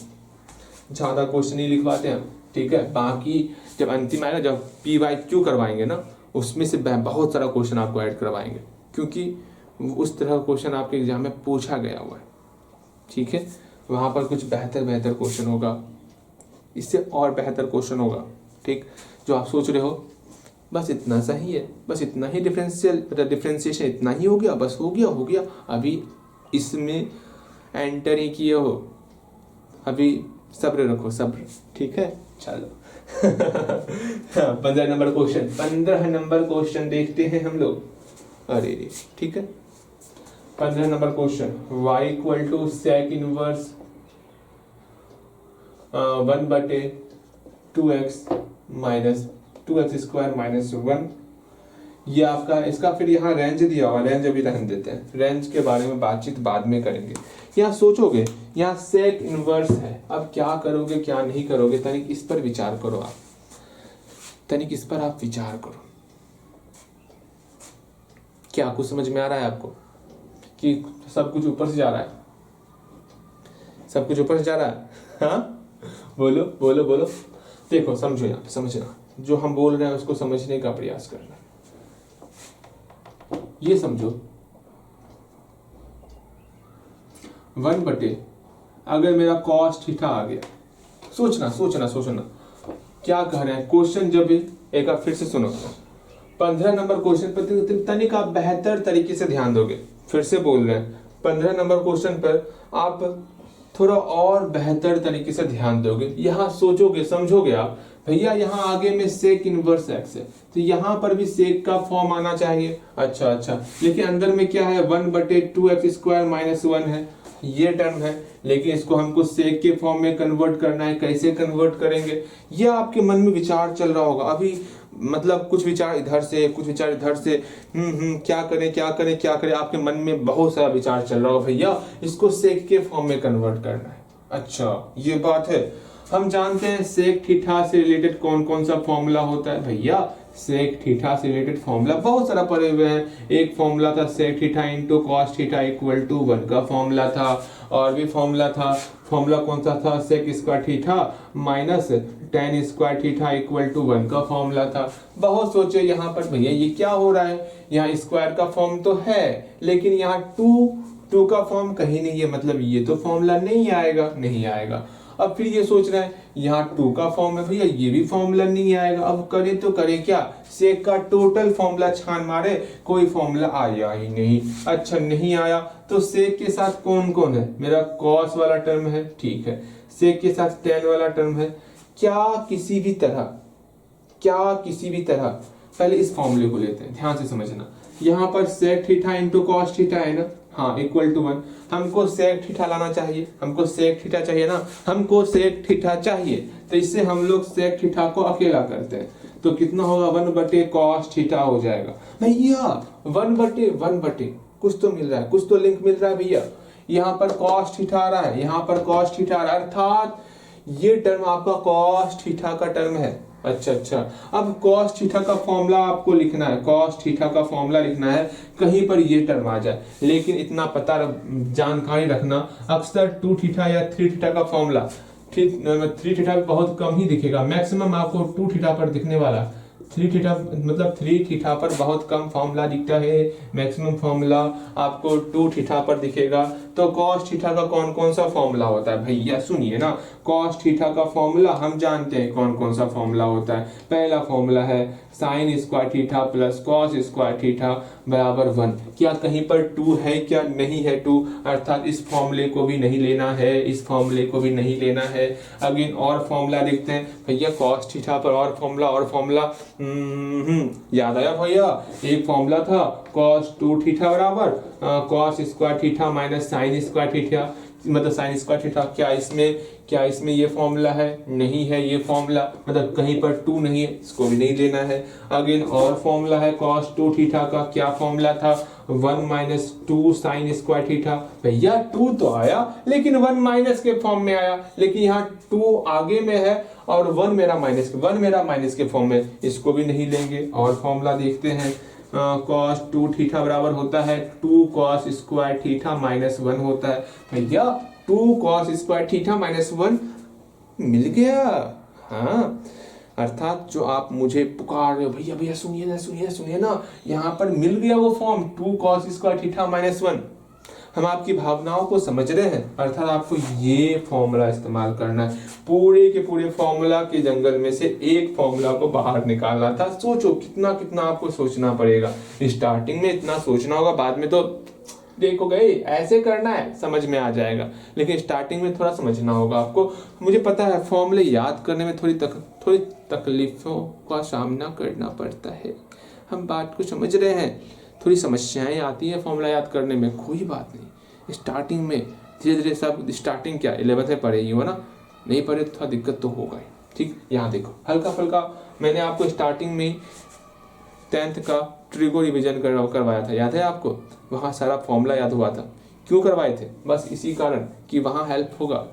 ज़्यादा क्वेश्चन ही लिखवाते हैं, ठीक है। बाकी जब अंतिम आएगा, जब PYQ करवाएंगे ना, उसमें से बहुत सारा क्वेश्चन आपको ऐड करवाएंगे, क्योंकि उस तरह का क्वेश्चन आपके एग्जाम में पूछा गया हुआ है, ठीक है। वहाँ पर कुछ बेहतर क्वेश्चन होगा, इससे और बेहतर क्वेश्चन होगा। ठीक, जो आप सोच रहे हो बस इतना सा ही है, बस इतना ही डिफरेंशिएशन इतना ही हो गया, बस हो गया, अभी इसमें एंटर ही किए हो, अभी सब्र रखो, सब्र। ठीक है, चलो 15 नंबर क्वेश्चन देखते हैं हम लोग। अरे ठीक है, 15 number question, y equal to sec inverse 1/2x minus 2x square minus 1। ये आपका, इसका फिर यहाँ रेंज दिया हुआ, रेंज अभी रहने देते हैं, रेंज के बारे में बातचीत बाद में करेंगे। यहाँ सोचोगे, यहाँ सेक इनवर्स है, अब क्या करोगे क्या नहीं करोगे, तनिक इस पर विचार करो आप, तनिक इस पर आप विचार करो। क्या कुछ समझ में आ रहा है आपको कि सब कुछ ऊपर से जा रहा है, सब कुछ ऊपर से जा रहा है? हाँ, बोलो बोलो बोलो। देखो समझो, यहाँ पे समझना, जो हम बोल रहे हैं उसको समझने का प्रयास करना। ये समझो 1/, अगर मेरा कॉस थीटा आ गया, सोचना क्या कह रहे हैं क्वेश्चन। जब एक बार फिर से सुनो, 15 नंबर क्वेश्चन पर तनिक आप बेहतर तरीके से ध्यान दोगे। फिर से बोल रहे हैं, 15 नंबर क्वेश्चन पर आप थोड़ा और बेहतर तरीके से ध्यान दोगे। यहाँ सोचोगे, समझोगे आप, भैया यहाँ आगे में सेक इनवर्स एक्स है, तो यहाँ पर भी सेक का फॉर्म आना चाहिए। अच्छा, लेकिन अंदर में क्या है, 1/2x स्क्वायर माइनस 1 है, ये टर्म है, लेकिन इसको हमको सेक के फॉर्म में कन्वर्ट करना है। कैसे कन्वर्ट करेंगे, ये आपके मन में विचार चल रहा होगा अभी, मतलब कुछ विचार इधर से, कुछ विचार इधर से, क्या करें, आपके मन में बहुत सारा विचार चल रहा होगा, भैया इसको सेक के फॉर्म में कन्वर्ट करना है। अच्छा, ये बात है। हम जानते हैं सेक थीटा से रिलेटेड कौन कौन सा फॉर्मूला होता है। भैया सेक थीटा से रिलेटेड फॉर्मूला बहुत सारा पढ़े हुए हैं। एक फॉर्मूला था sec theta into cos theta equal to 1 का फॉर्मूला था, और भी फॉर्मूला था। फॉर्मूला कौन सा था, sec square theta minus tan square theta equal to 1 का फॉर्मूला था। बहुत सोचे यहाँ पर, भैया ये क्या हो रहा है, यहाँ स्क्वायर का फॉर्म तो है, लेकिन यहाँ टू का फॉर्म कहीं नहीं है, मतलब ये तो फॉर्मूला नहीं आएगा। अब फिर ये सोच रहे हैं यहाँ 2 का फॉर्म है, भैया ये भी फॉर्मूला नहीं आएगा। अब करे तो करे क्या, सेक का टोटल फॉर्मूला छान मारे, कोई फॉर्मूला आया ही नहीं। अच्छा, नहीं आया तो सेक के साथ कौन कौन है, मेरा कॉस वाला टर्म है, ठीक है, सेक के साथ टेन वाला टर्म है। क्या किसी भी तरह पहले इस फॉर्मूले को लेते हैं, ध्यान से समझना। यहाँ पर sec theta into cos theta है ना, हाँ, इक्वल टू 1। हमको सेक थीटा लाना चाहिए, हमको सेक थीटा चाहिए, तो इससे हम लोग सेक थीटा को अकेला करते हैं, तो कितना होगा, 1/cos थीटा हो जाएगा। भैया 1/1 कुछ तो मिल रहा है, कुछ तो लिंक मिल रहा है भैया। यहाँ पर cos थीटा आ रहा है, यहाँ पर cos थीटा आ रहा है, अर्थात ये टर्म आपका cos थीटा का टर्म है। अच्छा, अब cos थीटा का फॉर्मूला आपको लिखना है, cos थीटा का फॉर्मूला लिखना है, कहीं पर ये टर्म आ जाए। लेकिन इतना पता जानकारी रखना, अक्सर 2 थीटा या 3 थीटा का फॉर्मूला, 3 थीटा बहुत कम ही दिखेगा, मैक्सिमम आपको 2 थीटा पर दिखने वाला। 3 थीटा मतलब 3 थीटा पर बहुत कम फॉर्मूला दिखता है, मैक्सिमम फॉर्मूला आपको 2 थीटा पर दिखेगा। तो cos थीटा का कौन कौन सा फॉर्मूला होता है, भैया सुनिए ना, cos थीटा का फॉर्मूला हम जानते हैं कौन कौन सा फॉर्मूला होता है। पहला फॉर्मूला है sign square theta plus cos square theta बराबर 1। क्या कहीं पर 2 है, क्या नहीं है 2, अर्थात इस फॉर्मूले को भी नहीं लेना है, इस फॉर्मूले को भी नहीं लेना है। अगेन और फॉर्मूला देखते हैं, भैया cos थीटा पर और फॉर्मूला याद आया भैया, एक फॉर्मूला था cos 2 थीटा बराबर cos square theta minus sine square theta, मतलब साइन स्क्वायर थीटा। क्या इसमें ये फॉर्मूला है, नहीं है ये फॉर्मूला, मतलब कहीं पर 2 नहीं है, इसको भी नहीं लेना है। अगेन और फॉर्मूला है cos 2 थीटा का, क्या फॉर्मूला था, 1 माइनस 2 साइन स्क्वायर थीटा। भैया 2 तो आया, लेकिन 1 माइनस के फॉर्म में आया, लेकिन यहाँ 2 आगे में है और 1 मेरा माइनस के फॉर्म में, इसको भी नहीं लेंगे। और फॉर्मूला देखते हैं, cos 2 थीटा बराबर होता है 2 cos स्क्वायर थीटा माइनस 1 होता है। भैया 2 cos स्क्वायर थीटा माइनस 1 मिल गया। हाँ, अर्थात जो आप मुझे पुकार रहे हो, भैया सुनिए ना, यहाँ पर मिल गया वो form 2 cos square theta minus 1। हम आपकी भावनाओं को समझ रहे हैं, अर्थात आपको ये फॉर्मूला इस्तेमाल करना है। पूरे के पूरे फॉर्मूला के जंगल में से एक फॉर्मूला को बाहर निकालना था। सोचो कितना कितना आपको सोचना पड़ेगा। स्टार्टिंग में इतना सोचना होगा, बाद में तो देखो गए ऐसे करना है समझ में आ जाएगा, लेकिन स्टार्टिंग में थोड़ा समझना होगा आपको। मुझे पता है फॉर्मूले याद करने में थोड़ी तकलीफों का सामना करना पड़ता है, हम बात को समझ रहे हैं। थोड़ी समस्याएं आती हैं फॉर्मूला याद करने में, कोई बात नहीं। स्टार्टिंग में धीरे धीरे सब, स्टार्टिंग क्या 11th में पढ़े ही हो ना, नहीं पढ़े तो थोड़ा दिक्कत तो होगा ही। ठीक, यहाँ देखो हल्का फुल्का मैंने आपको स्टार्टिंग में 10th का ट्रिगो रिवीजन करवाया था, याद है आपको? वहाँ सारा फॉर्मूला याद हुआ था। क्यों करवाए थे? बस इसी कारण कि वहाँ हेल्प होगा।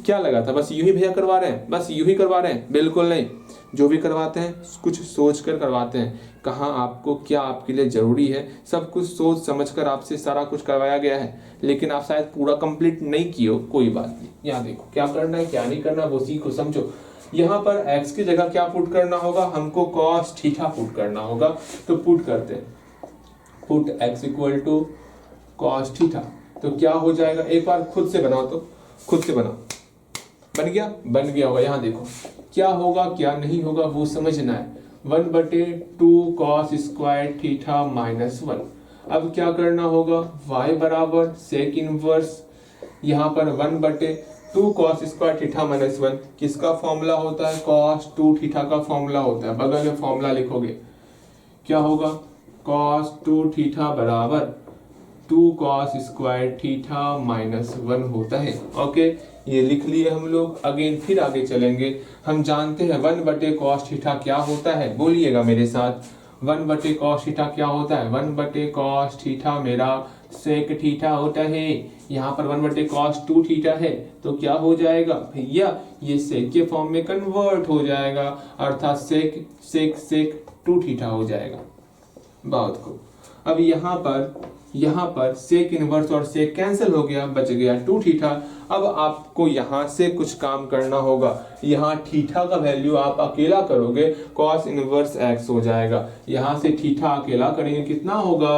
क्या लगा था बस यूं ही भैया करवा रहे हैं, बस यूं ही करवा रहे हैं? बिल्कुल नहीं, जो भी करवाते हैं कुछ सोच कर करवाते हैं। कहाँ आपको क्या आपके लिए जरूरी है, सब कुछ सोच समझ कर आपसे सारा कुछ करवाया गया है, लेकिन आप शायद पूरा कंप्लीट नहीं किए हो, कोई बात नहीं। यहाँ देखो क्या करना है क्या नहीं करना वो सीखो समझो। यहाँ पर x की जगह क्या पुट करना होगा, हमको cos थीटा पुट करना होगा। तो पुट करते हैं, put x equal to cos theta. तो क्या हो जाएगा, एक बार खुद से बनाओ, तो खुद से बनाओ। बन गया? बन गया होगा। यहाँ देखो क्या होगा क्या नहीं होगा वो समझना है। 1/2 cos स्क्वायर थीटा माइनस 1। अब क्या करना होगा, y बराबर सेक इनवर्स, यहाँ पर 1/2 cos स्क्वायर थीटा माइनस 1 किसका फॉर्मूला होता है, cos 2 थीटा का फॉर्मूला होता है। बगल में फॉर्मूला लिखोगे, क्या होगा, cos 2 थीटा बराबर 2 cos स्क्वायर थीटा माइनस 1 होता है। ओके, ये लिख लिए हम लोग। अगेन फिर आगे चलेंगे। हम जानते हैं 1/cos थीटा क्या होता है, बोलिएगा मेरे साथ। 1/cos थीटा क्या होता है, 1/cos थीटा मेरा सेक थीटा होता है। यहाँ पर 1/cos 2 थीटा है, तो क्या हो जाएगा भैया, ये सेक के फॉर्म में कन्वर्ट हो जाएगा, अर्थात सेक सेक सेक 2 थीटा हो जाएगा। बहुत खूब। अब यहाँ पर सेक इनवर्स और सेक कैंसिल हो गया, बच गया 2 थीटा। अब आपको यहाँ से कुछ काम करना होगा। यहाँ थीटा का वैल्यू आप अकेला करोगे, cos इनवर्स x हो जाएगा। यहाँ से थीटा अकेला करेंगे, कितना होगा,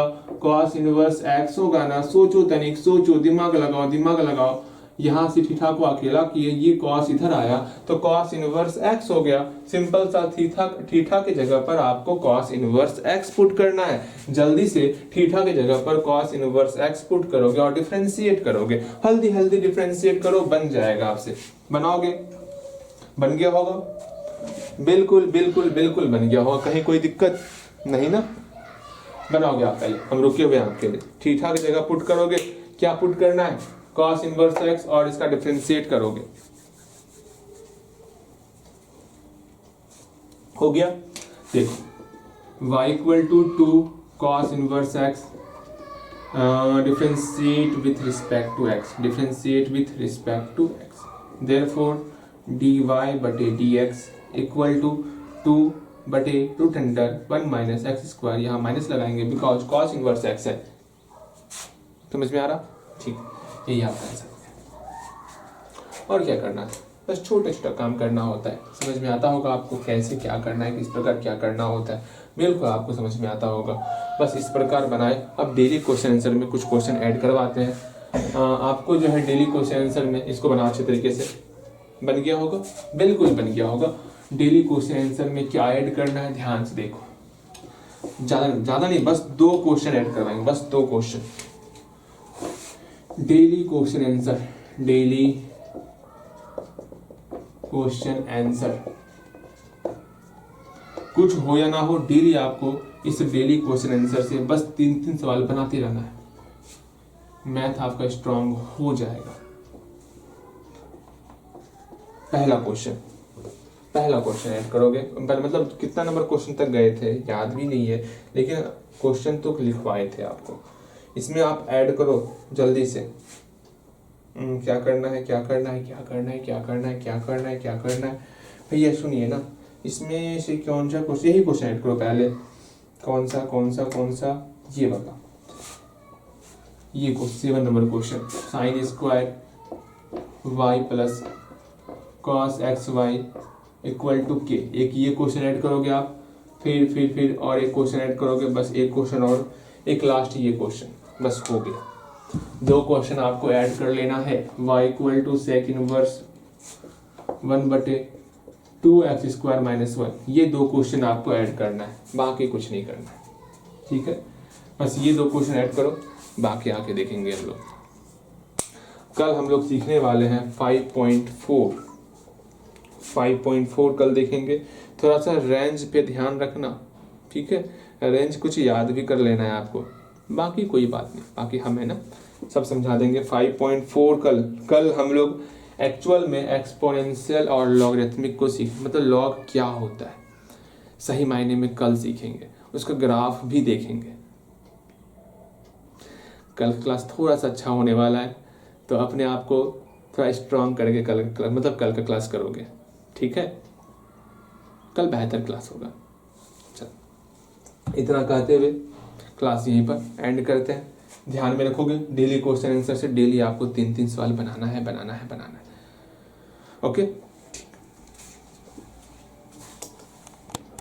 cos इनवर्स x होगा ना। सोचो तनिक, सोचो, दिमाग लगाओ दिमाग लगाओ। यहाँ से थीटा को अकेला किए, ये cos इधर आया तो cos इनवर्स x हो गया। सिंपल सा थीटा के जगह पर आपको cos इनवर्स x पुट करना है। जल्दी से थीटा के जगह पर cos इनवर्स x पुट करोगे और डिफरेंशिएट करोगे। हल्दी डिफरेंशिएट करो, बन जाएगा। आपसे बनाओगे, बन गया होगा? बिल्कुल बन गया होगा। कहीं कोई दिक्कत नहीं ना? बनाओगे आप पहले, हम रुके हुए आपके लिए। थीटा की जगह पुट करोगे, क्या पुट करना है, cos इनवर्स x, और इसका डिफरेंशिएट करोगे। हो गया? देखो y equal to 2 cos inverse x, differentiate with respect to x, differentiate with respect to x, therefore dy बटे dx इक्वल टू 2/रूट अंडर 1 माइनस एक्स स्क्वायर। यहाँ माइनस लगाएंगे बिकॉज cos इनवर्स x है। समझ में आ रहा? ठीक, यही आपका आंसर है। और क्या करना है, बस छोटा काम करना होता है। समझ में आता होगा आपको कैसे क्या करना है, किस प्रकार क्या करना होता है, बिल्कुल आपको समझ में आता होगा। बस इस प्रकार बनाए। अब डेली क्वेश्चन आंसर में कुछ क्वेश्चन ऐड करवाते हैं। आपको जो है डेली क्वेश्चन आंसर में इसको बनाओ अच्छे तरीके से। बन गया होगा? बिल्कुल बन गया होगा। डेली क्वेश्चन आंसर में क्या ऐड करना है, ध्यान से देखो। ज्यादा नहीं, बस 2 क्वेश्चन ऐड करवाएंगे, बस 2 question. Daily question answer, daily question answer, कुछ हो या ना हो, डेली आपको इस डेली क्वेश्चन आंसर से बस 3 सवाल बनाते रहना है। मैथ आपका स्ट्रांग हो जाएगा। पहला क्वेश्चन ऐड करोगे। मतलब कितना नंबर क्वेश्चन तक गए थे याद भी नहीं है, लेकिन क्वेश्चन तो लिखवाए थे आपको। इसमें आप ऐड करो जल्दी से। क्या करना है भैया सुनिए ना, इसमें से कौन सा क्वेश्चन, यही क्वेश्चन ऐड करो पहले। कौन सा ये वाला, ये 7 number question, sine square y plus cos xy equal to k। एक ये क्वेश्चन ऐड करोगे आप, फिर और एक क्वेश्चन ऐड करोगे, बस एक क्वेश्चन और एक लास्ट ये क्वेश्चन, बस हो गया। दो क्वेश्चन आपको ऐड कर लेना है, y equal to sec inverse 1/2x² - 1। ये दो क्वेश्चन आपको ऐड करना है, बाकी कुछ नहीं करना है, ठीक है। बस ये दो क्वेश्चन ऐड करो, बाकी आके देखेंगे हम लोग। कल हम लोग सीखने वाले हैं 5.4 कल देखेंगे। थोड़ा सा रेंज पे ध्यान रखना, ठीक है। रेंज कुछ याद भी कर लेना है आपको, बाकी कोई बात नहीं, बाकी हमें ना सब समझा देंगे। 5.4 कल हम लोग एक्चुअल में एक्सपोनेंशियल और लॉगरिथमिक को मतलब लॉग क्या होता है सही मायने में कल सीखेंगे, उसका ग्राफ भी देखेंगे। कल क्लास थोड़ा सा अच्छा होने वाला है, तो अपने आप को थोड़ा स्ट्रांग करके कल का क्लास करोगे, ठीक है। कल बेहतर क्लास होगा। चल, इतना कहते हुए क्लास यहीं पर एंड करते हैं। ध्यान में रखोगे डेली क्वेश्चन आंसर से डेली आपको 3-3 सवाल बनाना है। ओके।